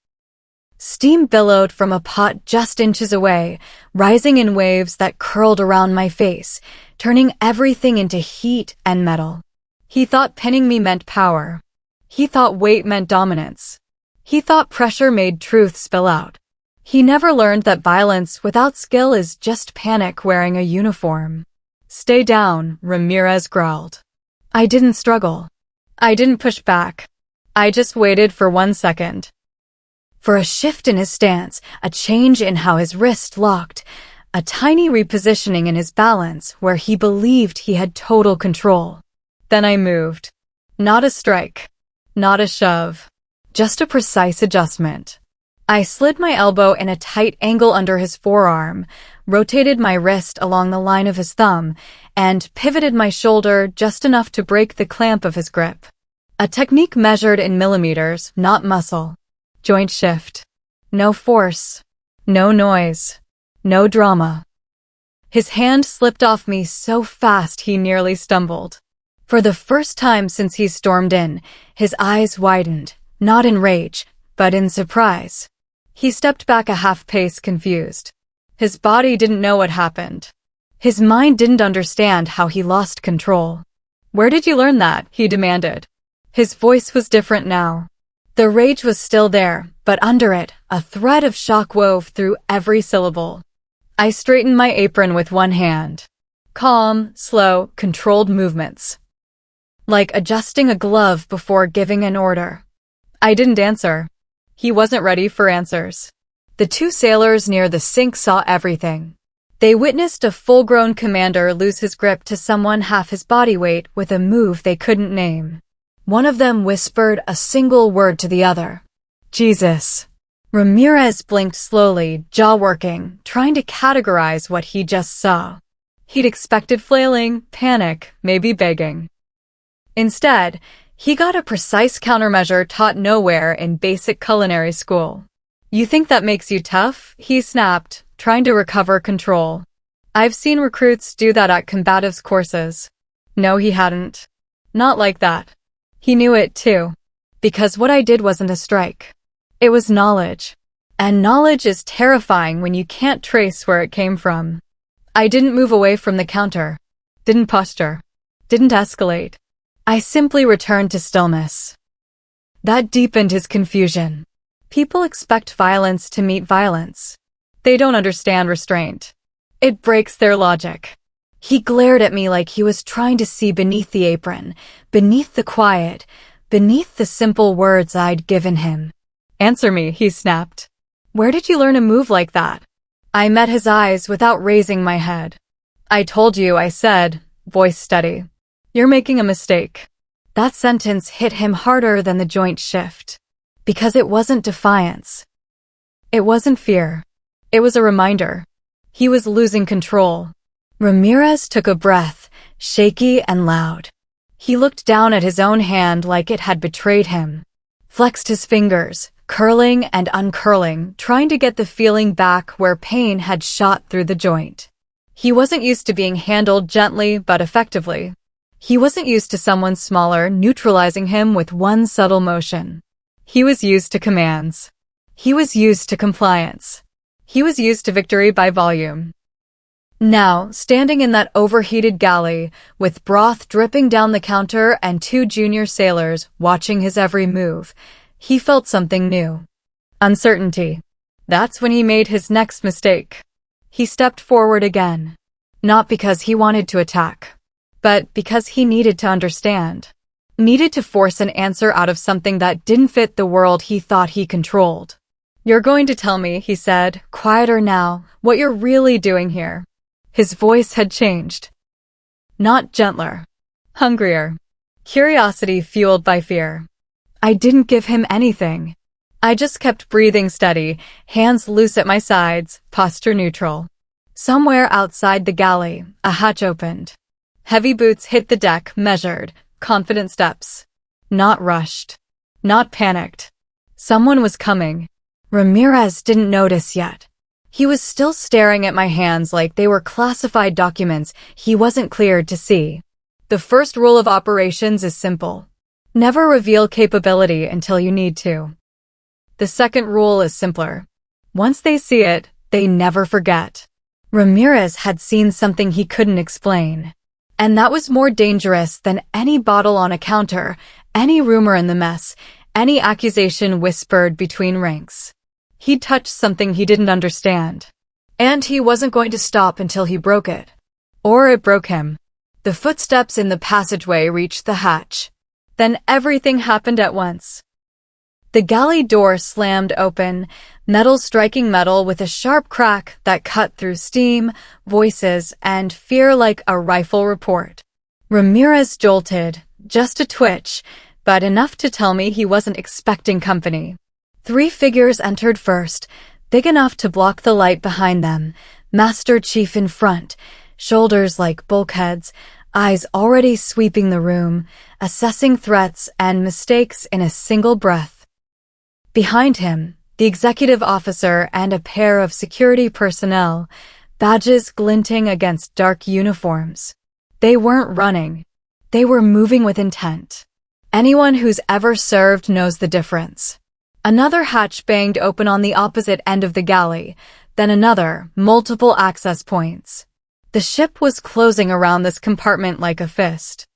Steam billowed from a pot just inches away, rising in waves that curled around my face, turning everything into heat and metal. He thought pinning me meant power. He thought weight meant dominance. He thought pressure made truth spill out. He never learned that violence without skill is just panic wearing a uniform. "Stay down," Ramirez growled. I didn't struggle. I didn't push back. I just waited for 1 second. For a shift in his stance, a change in how his wrist locked, a tiny repositioning in his balance where he believed he had total control. Then I moved. Not a strike. Not a shove. Just a precise adjustment. I slid my elbow in a tight angle under his forearm, rotated my wrist along the line of his thumb, and pivoted my shoulder just enough to break the clamp of his grip. A technique measured in millimeters, not muscle. Joint shift. No force. No noise. No drama. His hand slipped off me so fast he nearly stumbled. For the first time since he stormed in, his eyes widened, not in rage, but in surprise. He stepped back a half pace, confused. His body didn't know what happened. His mind didn't understand how he lost control. "Where did you learn that?" he demanded. His voice was different now. The rage was still there, but under it, a thread of shock wove through every syllable. I straightened my apron with one hand. Calm, slow, controlled movements. Like adjusting a glove before giving an order. I didn't answer. He wasn't ready for answers. The two sailors near the sink saw everything. They witnessed a full-grown commander lose his grip to someone half his body weight with a move they couldn't name. One of them whispered a single word to the other. Jesus. Ramirez blinked slowly, jaw working, trying to categorize what he just saw. He'd expected flailing, panic, maybe begging. Instead, he got a precise countermeasure taught nowhere in basic culinary school. You think that makes you tough? He snapped, trying to recover control. I've seen recruits do that at combatives courses. No, he hadn't. Not like that. He knew it too. Because what I did wasn't a strike. It was knowledge. And knowledge is terrifying when you can't trace where it came from. I didn't move away from the counter. Didn't posture. Didn't escalate. I simply returned to stillness. That deepened his confusion. People expect violence to meet violence. They don't understand restraint. It breaks their logic. He glared at me like he was trying to see beneath the apron, beneath the quiet, beneath the simple words I'd given him. Answer me, he snapped. Where did you learn a move like that? I met his eyes without raising my head. I told you, I said, voice steady. You're making a mistake. That sentence hit him harder than the joint shift. Because it wasn't defiance. It wasn't fear. It was a reminder. He was losing control. Ramirez took a breath, shaky and loud. He looked down at his own hand like it had betrayed him. Flexed his fingers, curling and uncurling, trying to get the feeling back where pain had shot through the joint. He wasn't used to being handled gently but effectively. He wasn't used to someone smaller neutralizing him with one subtle motion. He was used to commands. He was used to compliance. He was used to victory by volume. Now, standing in that overheated galley, with broth dripping down the counter and 2 junior sailors watching his every move, he felt something new. Uncertainty. That's when he made his next mistake. He stepped forward again. Not because he wanted to attack, but because he needed to understand. Needed to force an answer out of something that didn't fit the world he thought he controlled. You're going to tell me, he said, quieter now, what you're really doing here. His voice had changed. Not gentler. Hungrier. Curiosity fueled by fear. I didn't give him anything. I just kept breathing steady, hands loose at my sides, posture neutral. Somewhere outside the galley, a hatch opened. Heavy boots hit the deck, measured, confident steps. Not rushed. Not panicked. Someone was coming. Ramirez didn't notice yet. He was still staring at my hands like they were classified documents he wasn't cleared to see. The first rule of operations is simple. Never reveal capability until you need to. The second rule is simpler. Once they see it, they never forget. Ramirez had seen something he couldn't explain. And that was more dangerous than any bottle on a counter, any rumor in the mess, any accusation whispered between ranks. He'd touched something he didn't understand. And he wasn't going to stop until he broke it. Or it broke him. The footsteps in the passageway reached the hatch. Then everything happened at once. The galley door slammed open, metal striking metal with a sharp crack that cut through steam, voices, and fear like a rifle report. Ramirez jolted, just a twitch, but enough to tell me he wasn't expecting company. 3 figures entered first, big enough to block the light behind them, Master Chief in front, shoulders like bulkheads, eyes already sweeping the room, assessing threats and mistakes in a single breath. Behind him, the executive officer and a pair of security personnel, badges glinting against dark uniforms. They weren't running. They were moving with intent. Anyone who's ever served knows the difference. Another hatch banged open on the opposite end of the galley, then another, multiple access points. The ship was closing around this compartment like a fist.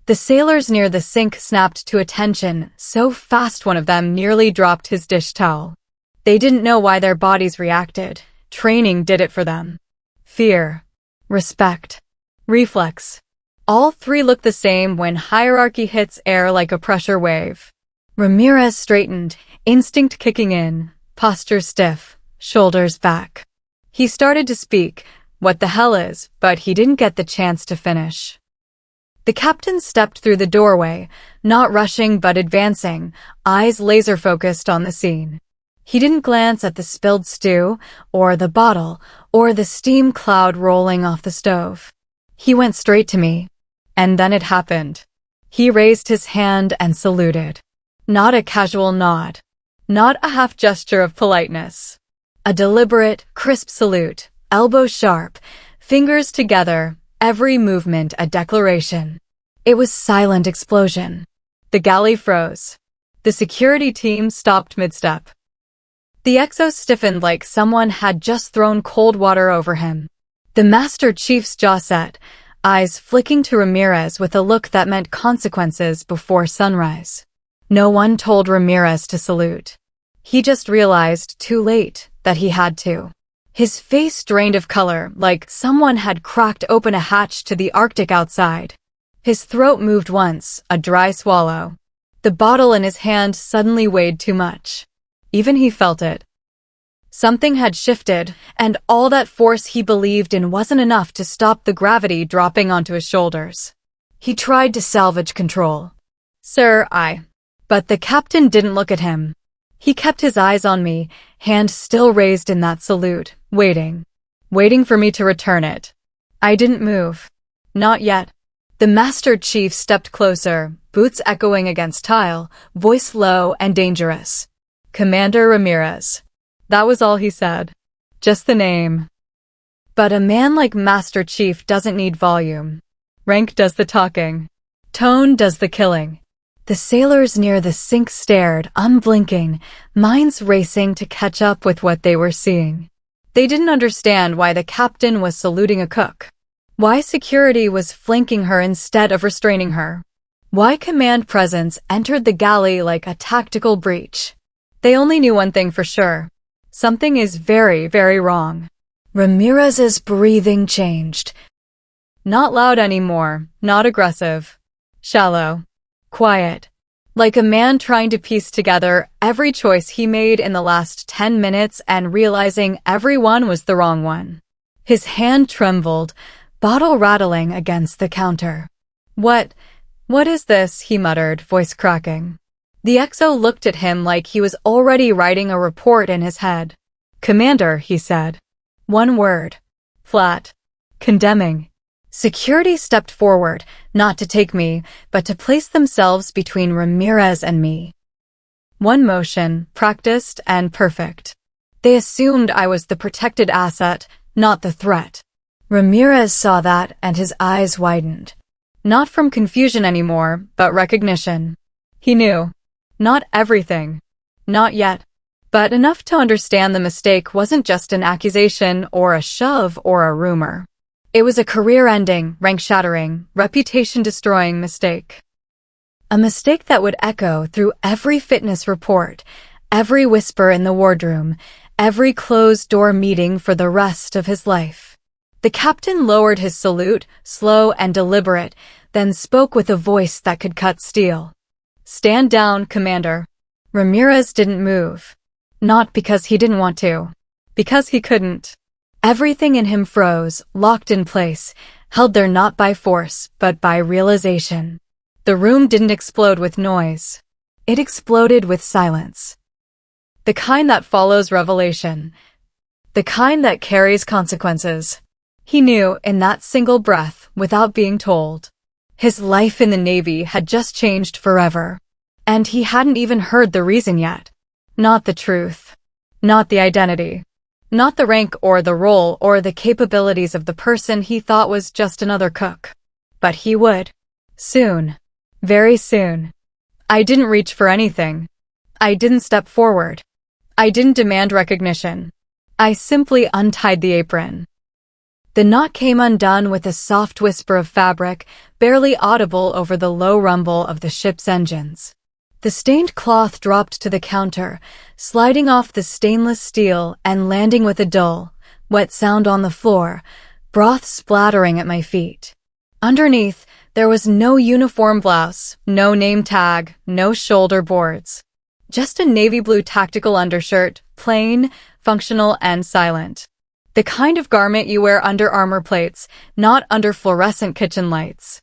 The sailors near the sink snapped to attention, so fast one of them nearly dropped his dish towel. They didn't know why their bodies reacted. Training did it for them. Fear. Respect. Reflex. All 3 look the same when hierarchy hits air like a pressure wave. Ramirez straightened, instinct kicking in, posture stiff, shoulders back. He started to speak, "What the hell is," but he didn't get the chance to finish. The captain stepped through the doorway, not rushing but advancing, eyes laser-focused on the scene. He didn't glance at the spilled stew, or the bottle, or the steam cloud rolling off the stove. He went straight to me. And then it happened. He raised his hand and saluted. Not a casual nod. Not a half gesture of politeness. A deliberate, crisp salute, elbows sharp, fingers together, every movement a declaration. It was silent explosion. The galley froze. The security team stopped mid-step. The exo stiffened like someone had just thrown cold water over him. The Master Chief's jaw set, eyes flicking to Ramirez with a look that meant consequences before sunrise. No one told Ramirez to salute. He just realized, too late, that he had to. His face drained of color, like someone had cracked open a hatch to the Arctic outside. His throat moved once, a dry swallow. The bottle in his hand suddenly weighed too much. Even he felt it. Something had shifted, and all that force he believed in wasn't enough to stop the gravity dropping onto his shoulders. He tried to salvage control. "Sir, I..." But the captain didn't look at him. He kept his eyes on me, hand still raised in that salute, waiting. Waiting for me to return it. I didn't move. Not yet. The Master Chief stepped closer, boots echoing against tile, voice low and dangerous. "Commander Ramirez." That was all he said. Just the name. But a man like Master Chief doesn't need volume. Rank does the talking. Tone does the killing. The sailors near the sink stared, unblinking, minds racing to catch up with what they were seeing. They didn't understand why the captain was saluting a cook. Why security was flanking her instead of restraining her. Why command presence entered the galley like a tactical breach. They only knew one thing for sure. Something is very, very wrong. Ramirez's breathing changed. Not loud anymore, not aggressive. Shallow. Quiet. Like a man trying to piece together every choice he made in the last 10 minutes and realizing every one was the wrong one. His hand trembled, bottle rattling against the counter. What is this?" he muttered, voice cracking. The XO looked at him like he was already writing a report in his head. "Commander," he said. One word. Flat. Condemning. Security stepped forward, not to take me, but to place themselves between Ramirez and me. One motion, practiced and perfect. They assumed I was the protected asset, not the threat. Ramirez saw that and his eyes widened. Not from confusion anymore, but recognition. He knew. Not everything. Not yet. But enough to understand the mistake wasn't just an accusation or a shove or a rumor. It was a career-ending, rank-shattering, reputation-destroying mistake. A mistake that would echo through every fitness report, every whisper in the wardroom, every closed-door meeting for the rest of his life. The captain lowered his salute, slow and deliberate, then spoke with a voice that could cut steel. "Stand down, Commander." Ramirez didn't move. Not because he didn't want to. Because he couldn't. Everything in him froze, locked in place, held there not by force, but by realization. The room didn't explode with noise. It exploded with silence. The kind that follows revelation. The kind that carries consequences. He knew in that single breath, without being told. His life in the Navy had just changed forever. And he hadn't even heard the reason yet. Not the truth. Not the identity. Not the rank or the role or the capabilities of the person he thought was just another cook. But he would. Soon. Very soon. I didn't reach for anything. I didn't step forward. I didn't demand recognition. I simply untied the apron. The knot came undone with a soft whisper of fabric, barely audible over the low rumble of the ship's engines. The stained cloth dropped to the counter, sliding off the stainless steel and landing with a dull, wet sound on the floor, broth splattering at my feet. Underneath, there was no uniform blouse, no name tag, no shoulder boards. Just a navy blue tactical undershirt, plain, functional, and silent. The kind of garment you wear under armor plates, not under fluorescent kitchen lights.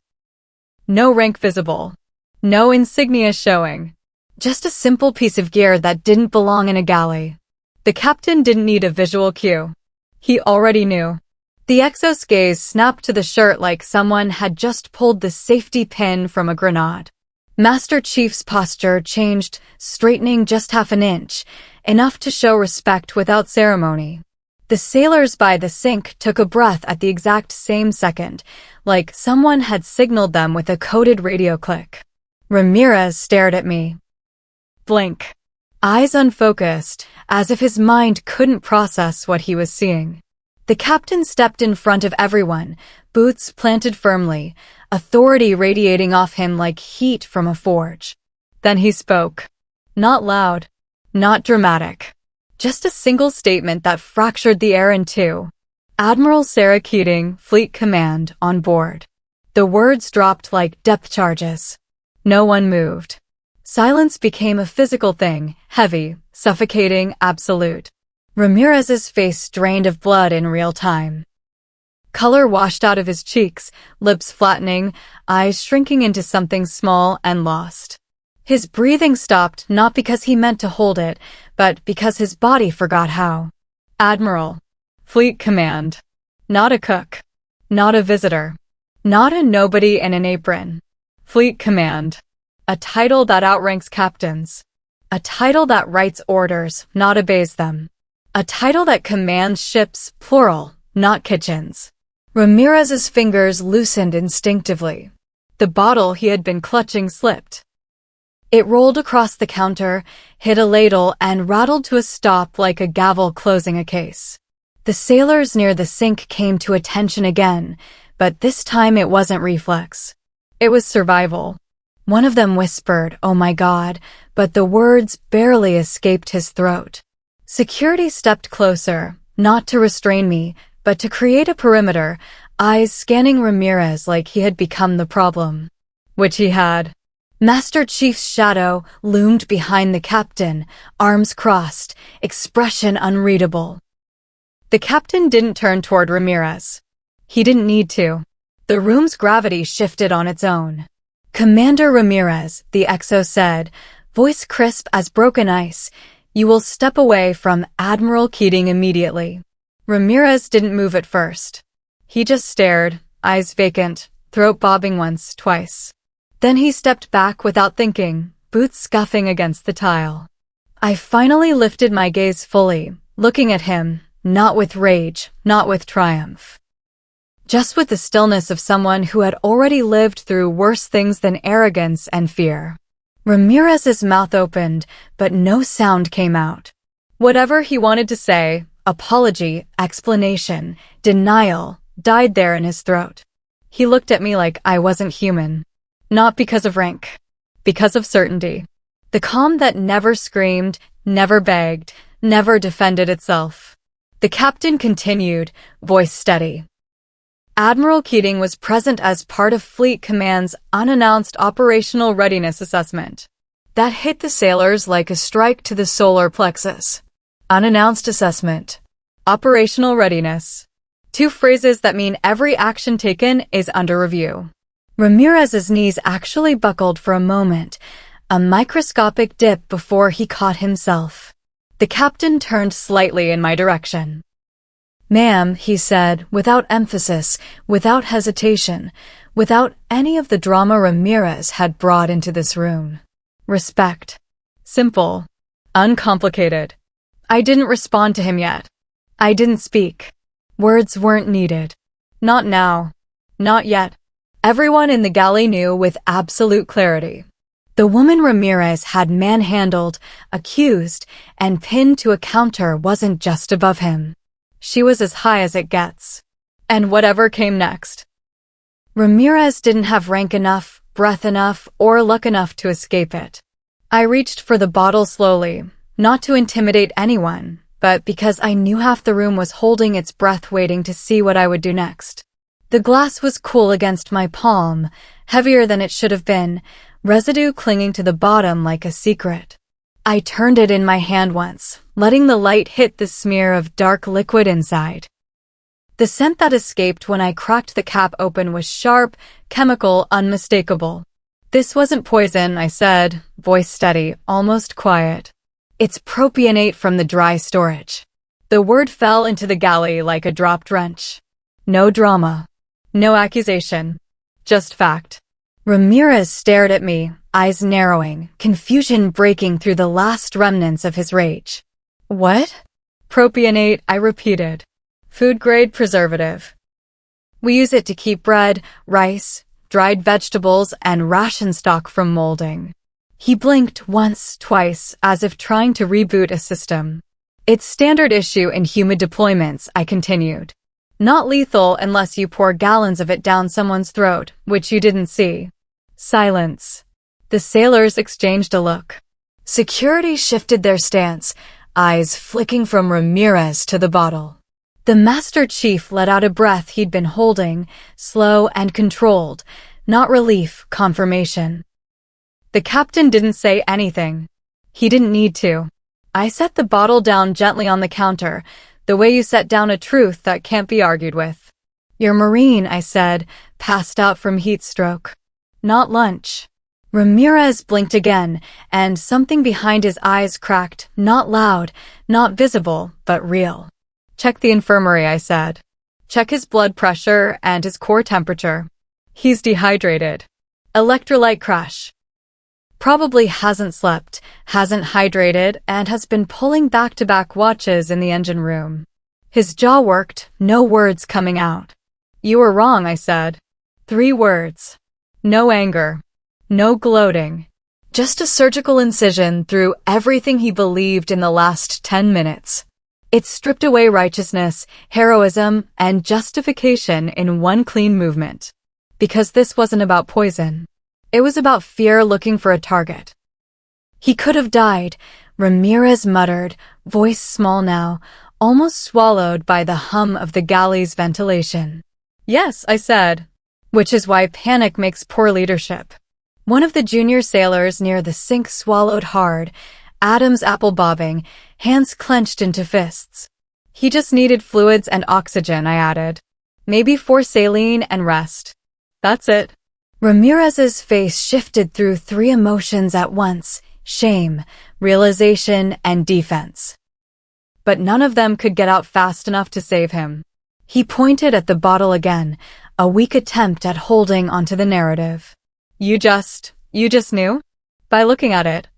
No rank visible. No insignia showing. Just a simple piece of gear that didn't belong in a galley. The captain didn't need a visual cue. He already knew. The Exos gaze snapped to the shirt like someone had just pulled the safety pin from a grenade. Master Chief's posture changed, straightening just half an inch, enough to show respect without ceremony. The sailors by the sink took a breath at the exact same second, like someone had signaled them with a coded radio click. Ramirez stared at me. Blink. Eyes unfocused, as if his mind couldn't process what he was seeing. The captain stepped in front of everyone, boots planted firmly, authority radiating off him like heat from a forge. Then he spoke. Not loud, not dramatic. Just a single statement that fractured the air in two. Admiral Sarah Keating, Fleet Command, on board. The words dropped like depth charges. No one moved. Silence became a physical thing, heavy, suffocating, absolute. Ramirez's face drained of blood in real time. Color washed out of his cheeks, lips flattening, eyes shrinking into something small and lost. His breathing stopped not because he meant to hold it, but because his body forgot how. Admiral. Fleet Command. Not a cook. Not a visitor. Not a nobody in an apron. Fleet Command. A title that outranks captains. A title that writes orders, not obeys them. A title that commands ships, plural, not kitchens. Ramirez's fingers loosened instinctively. The bottle he had been clutching slipped. It rolled across the counter, hit a ladle, and rattled to a stop like a gavel closing a case. The sailors near the sink came to attention again, but this time it wasn't reflex. It was survival. One of them whispered, "Oh my God," but the words barely escaped his throat. Security stepped closer, not to restrain me, but to create a perimeter, eyes scanning Ramirez like he had become the problem. Which he had. Master Chief's shadow loomed behind the captain, arms crossed, expression unreadable. The captain didn't turn toward Ramirez. He didn't need to. The room's gravity shifted on its own. "Commander Ramirez," the XO said, voice crisp as broken ice, "you will step away from Admiral Keating immediately." Ramirez didn't move at first. He just stared, eyes vacant, throat bobbing once, twice. Then he stepped back without thinking, boots scuffing against the tile. I finally lifted my gaze fully, looking at him, not with rage, not with triumph. Just with the stillness of someone who had already lived through worse things than arrogance and fear. Ramirez's mouth opened, but no sound came out. Whatever he wanted to say, apology, explanation, denial, died there in his throat. He looked at me like I wasn't human. Not because of rank. Because of certainty. The calm that never screamed, never begged, never defended itself. The captain continued, voice steady. Admiral Keating was present as part of Fleet Command's unannounced operational readiness assessment. That hit the sailors like a strike to the solar plexus. Unannounced assessment. Operational readiness. Two phrases that mean every action taken is under review. Ramirez's knees actually buckled for a moment, a microscopic dip before he caught himself. The captain turned slightly in my direction. "Ma'am," he said, without emphasis, without hesitation, without any of the drama Ramirez had brought into this room. Respect. Simple. Uncomplicated. I didn't respond to him yet. I didn't speak. Words weren't needed. Not now. Not yet. Everyone in the galley knew with absolute clarity. The woman Ramirez had manhandled, accused, and pinned to a counter wasn't just above him. She was as high as it gets. And whatever came next. Ramirez didn't have rank enough, breath enough, or luck enough to escape it. I reached for the bottle slowly, not to intimidate anyone, but because I knew half the room was holding its breath waiting to see what I would do next. The glass was cool against my palm, heavier than it should have been, residue clinging to the bottom like a secret. I turned it in my hand once, letting the light hit the smear of dark liquid inside. The scent that escaped when I cracked the cap open was sharp, chemical, unmistakable. "This wasn't poison," I said, voice steady, almost quiet. "It's propionate from the dry storage." The word fell into the galley like a dropped wrench. No drama. No accusation. Just fact. Ramirez stared at me, eyes narrowing, confusion breaking through the last remnants of his rage. "What?" "Propionate," I repeated. "Food-grade preservative. We use it to keep bread, rice, dried vegetables, and ration stock from molding." He blinked once, twice, as if trying to reboot a system. "It's standard issue in humid deployments," I continued. "Not lethal unless you pour gallons of it down someone's throat, which you didn't see." Silence. The sailors exchanged a look. Security shifted their stance, eyes flicking from Ramirez to the bottle. The Master Chief let out a breath he'd been holding, slow and controlled, not relief, confirmation. The captain didn't say anything. He didn't need to. I set the bottle down gently on the counter, the way you set down a truth that can't be argued with. "You're Marine," I said, passed out from heat stroke. "Not lunch." Ramirez blinked again, and something behind his eyes cracked, not loud, not visible, but real. "Check the infirmary," I said. "Check his blood pressure and his core temperature. He's dehydrated. Electrolyte crash. Probably hasn't slept, hasn't hydrated, and has been pulling back-to-back watches in the engine room." His jaw worked, no words coming out. "You were wrong," I said. 3 words. No anger. No gloating. Just a surgical incision through everything he believed in the last 10 minutes. It stripped away righteousness, heroism, and justification in one clean movement. Because this wasn't about poison. It was about fear looking for a target. "He could have died," Ramirez muttered, voice small now, almost swallowed by the hum of the galley's ventilation. "Yes," I said. "Which is why panic makes poor leadership." One of the junior sailors near the sink swallowed hard, Adam's apple bobbing, hands clenched into fists. "He just needed fluids and oxygen," I added. "Maybe 4 saline and rest. That's it." Ramirez's face shifted through 3 emotions at once: shame, realization, and defense. But none of them could get out fast enough to save him. He pointed at the bottle again, a weak attempt at holding onto the narrative. You just knew? By looking at it."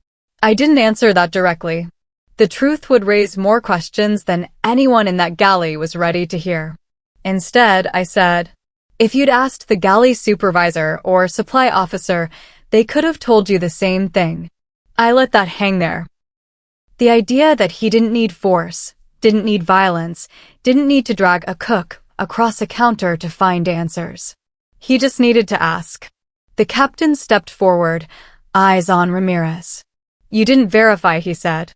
I didn't answer that directly. The truth would raise more questions than anyone in that galley was ready to hear. Instead, I said, "If you'd asked the galley supervisor or supply officer, they could have told you the same thing." I let that hang there. The idea that he didn't need force, didn't need violence, didn't need to drag a cook across a counter to find answers. He just needed to ask. The captain stepped forward, eyes on Ramirez. "You didn't verify," he said.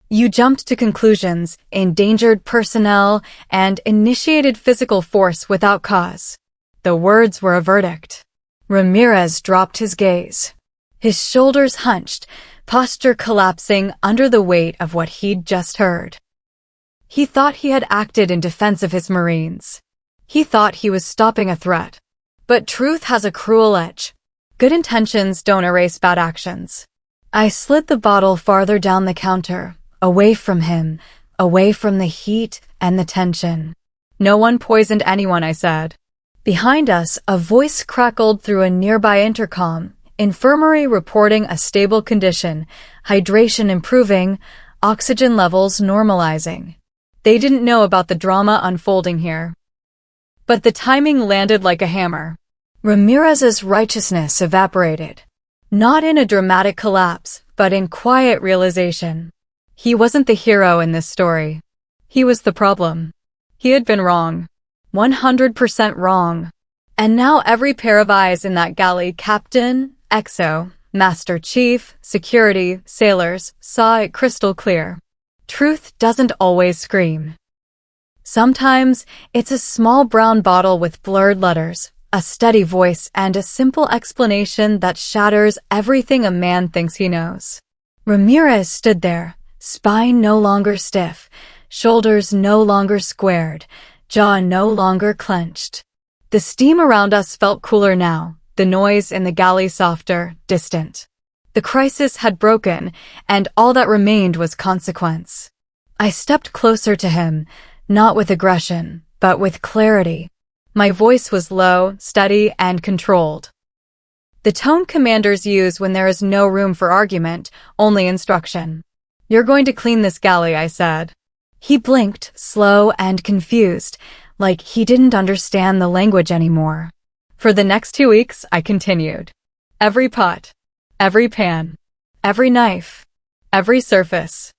"You jumped to conclusions, endangered personnel, and initiated physical force without cause." The words were a verdict. Ramirez dropped his gaze. His shoulders hunched, posture collapsing under the weight of what he'd just heard. He thought he had acted in defense of his Marines. He thought he was stopping a threat. But truth has a cruel edge. Good intentions don't erase bad actions. I slid the bottle farther down the counter, away from him, away from the heat and the tension. "No one poisoned anyone," I said. Behind us, a voice crackled through a nearby intercom, infirmary reporting a stable condition, hydration improving, oxygen levels normalizing. They didn't know about the drama unfolding here. But the timing landed like a hammer. Ramirez's righteousness evaporated. Not in a dramatic collapse, but in quiet realization. He wasn't the hero in this story. He was the problem. He had been wrong. 100% wrong. And now every pair of eyes in that galley, captain, XO, Master Chief, security, sailors, saw it crystal clear. Truth doesn't always scream. Sometimes it's a small brown bottle with blurred letters, a steady voice, and a simple explanation that shatters everything a man thinks he knows. Ramirez stood there, spine no longer stiff, shoulders no longer squared, jaw no longer clenched. The steam around us felt cooler now, the noise in the galley softer, distant. The crisis had broken, and all that remained was consequence. I stepped closer to him, not with aggression, but with clarity. My voice was low, steady, and controlled. The tone commanders use when there is no room for argument, only instruction. "You're going to clean this galley," I said. He blinked, slow and confused, like he didn't understand the language anymore. For the next 2 weeks, I continued. Every pot, every pan, every knife, every surface.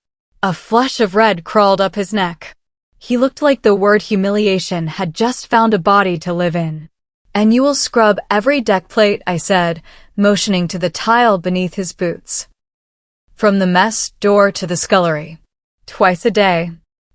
A flush of red crawled up his neck. He looked like the word humiliation had just found a body to live in. "And you will scrub every deck plate," I said, motioning to the tile beneath his boots. From the mess door to the scullery. Twice a day.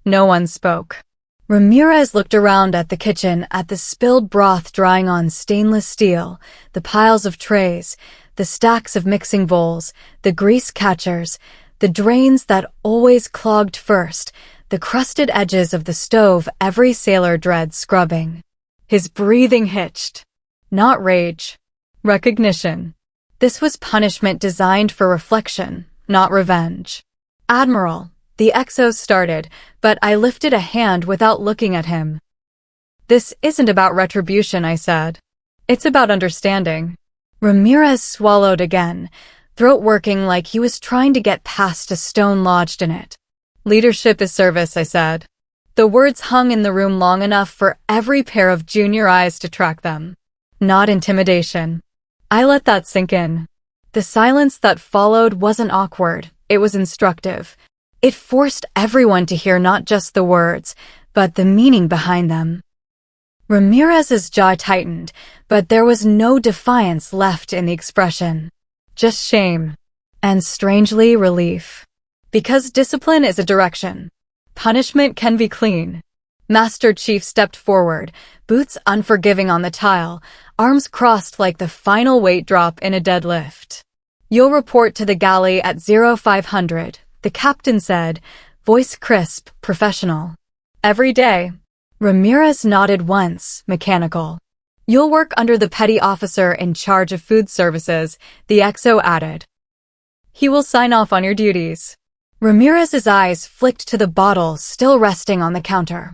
No one spoke. Ramirez looked around at the kitchen, at the spilled broth drying on stainless steel, the piles of trays, the stacks of mixing bowls, the grease catchers, the drains that always clogged first, the crusted edges of the stove every sailor dreads scrubbing. His breathing hitched. Not rage. Recognition. This was punishment designed for reflection, not revenge. "Admiral," the XO started, but I lifted a hand without looking at him. "This isn't about retribution," I said. "It's about understanding." Ramirez swallowed again, throat working like he was trying to get past a stone lodged in it. "Leadership is service," I said. The words hung in the room long enough for every pair of junior eyes to track them. Not intimidation. I let that sink in. The silence that followed wasn't awkward, it was instructive. It forced everyone to hear not just the words, but the meaning behind them. Ramirez's jaw tightened, but there was no defiance left in the expression. Just shame. And strangely, relief. Because discipline is a direction. Punishment can be clean. Master Chief stepped forward, boots unforgiving on the tile, arms crossed like the final weight drop in a deadlift. "You'll report to the galley at 0500, the captain said, voice crisp, professional. "Every day." Ramirez nodded once, mechanical. "You'll work under the petty officer in charge of food services," the XO added. "He will sign off on your duties." Ramirez's eyes flicked to the bottle still resting on the counter.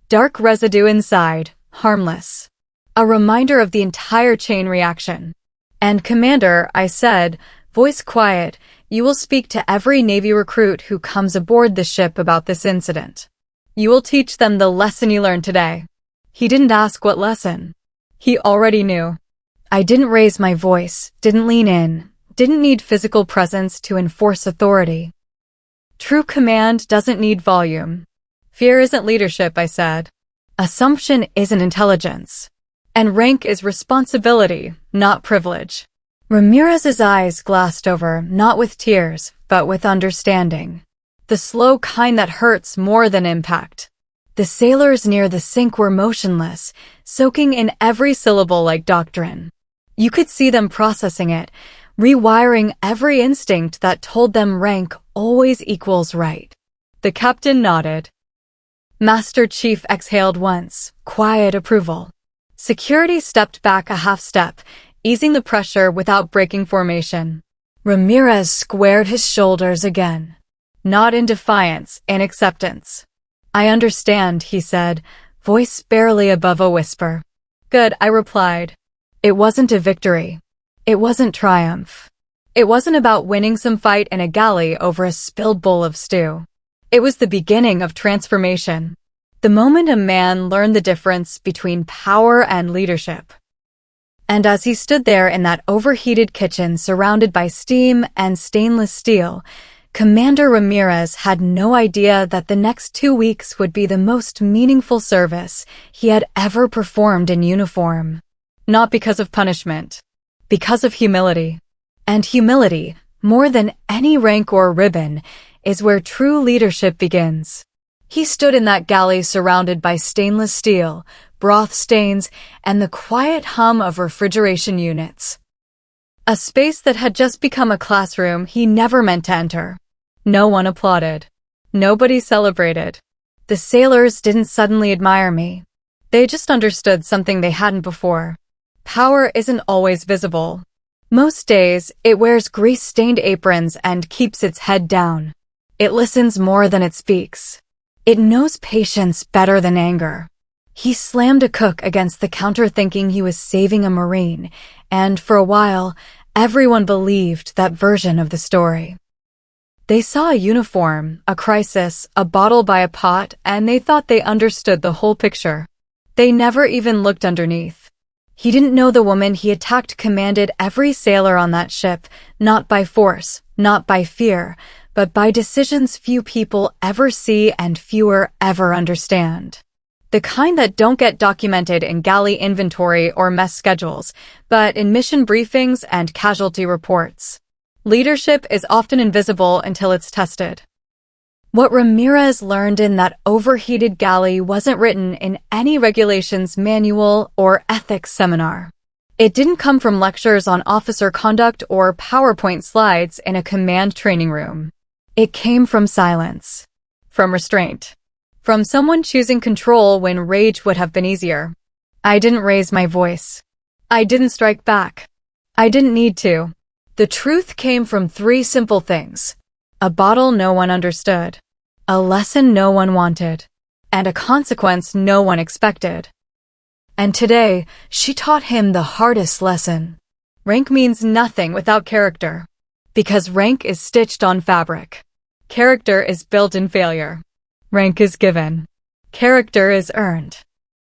Dark residue inside, harmless. A reminder of the entire chain reaction. "And Commander," I said, voice quiet, "you will speak to every Navy recruit who comes aboard the ship about this incident. You will teach them the lesson you learned today." He didn't ask what lesson. He already knew. I didn't raise my voice, didn't lean in, didn't need physical presence to enforce authority. True command doesn't need volume. Fear isn't leadership, I said. Assumption isn't intelligence. And rank is responsibility, not privilege. Ramirez's eyes glassed over, not with tears, but with understanding. The slow kind that hurts more than impact. The sailors near the sink were motionless, soaking in every syllable like doctrine. You could see them processing it, rewiring every instinct that told them rank always equals right. The captain nodded. Master Chief exhaled once, quiet approval. Security stepped back a half step, easing the pressure without breaking formation. Ramirez squared his shoulders again. Not in defiance, in acceptance. I understand, he said, voice barely above a whisper. Good, I replied. It wasn't a victory. It wasn't triumph. It wasn't about winning some fight in a galley over a spilled bowl of stew. It was the beginning of transformation. The moment a man learned the difference between power and leadership. And as he stood there in that overheated kitchen surrounded by steam and stainless steel, Commander Ramirez had no idea that the next 2 weeks would be the most meaningful service he had ever performed in uniform. Not because of punishment, because of humility. And humility, more than any rank or ribbon, is where true leadership begins. He stood in that galley surrounded by stainless steel, broth stains, and the quiet hum of refrigeration units. A space that had just become a classroom he never meant to enter. No one applauded. Nobody celebrated. The sailors didn't suddenly admire me. They just understood something they hadn't before. Power isn't always visible. Most days, it wears grease-stained aprons and keeps its head down. It listens more than it speaks. It knows patience better than anger. He slammed a cook against the counter thinking he was saving a Marine, and for a while, everyone believed that version of the story. They saw a uniform, a crisis, a bottle by a pot, and they thought they understood the whole picture. They never even looked underneath. He didn't know the woman he attacked commanded every sailor on that ship, not by force, not by fear, but by decisions few people ever see and fewer ever understand. The kind that don't get documented in galley inventory or mess schedules, but in mission briefings and casualty reports. Leadership is often invisible until it's tested. What Ramirez learned in that overheated galley wasn't written in any regulations manual or ethics seminar. It didn't come from lectures on officer conduct or PowerPoint slides in a command training room. It came from silence, from restraint, from someone choosing control when rage would have been easier. I didn't raise my voice. I didn't strike back. I didn't need to. The truth came from three simple things: a bottle no one understood, a lesson no one wanted, and a consequence no one expected. And today, she taught him the hardest lesson. Rank means nothing without character. Because rank is stitched on fabric. Character is built in failure. Rank is given. Character is earned.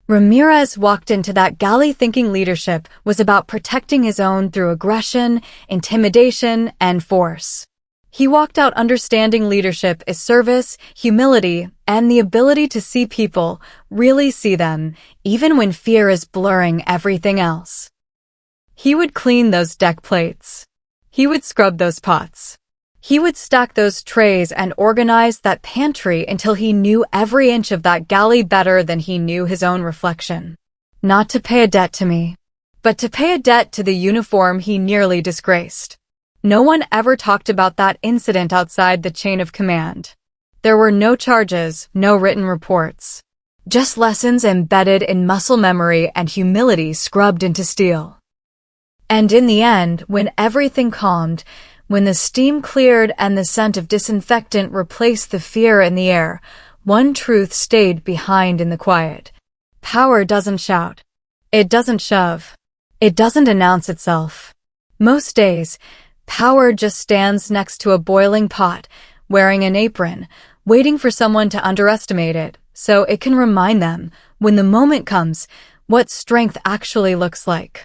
Ramirez walked into that galley thinking leadership was about protecting his own through aggression, intimidation, and force. He walked out understanding leadership is service, humility, and the ability to see people, really see them, even when fear is blurring everything else. He would clean those deck plates. He would scrub those pots. He would stack those trays and organize that pantry until he knew every inch of that galley better than he knew his own reflection. Not to pay a debt to me, but to pay a debt to the uniform he nearly disgraced. No one ever talked about that incident outside the chain of command. There were no charges, no written reports. Just lessons embedded in muscle memory and humility scrubbed into steel. And in the end, when everything calmed, when the steam cleared and the scent of disinfectant replaced the fear in the air, one truth stayed behind in the quiet. Power doesn't shout. It doesn't shove. It doesn't announce itself. Most days, power just stands next to a boiling pot, wearing an apron, waiting for someone to underestimate it, so it can remind them, when the moment comes, what strength actually looks like.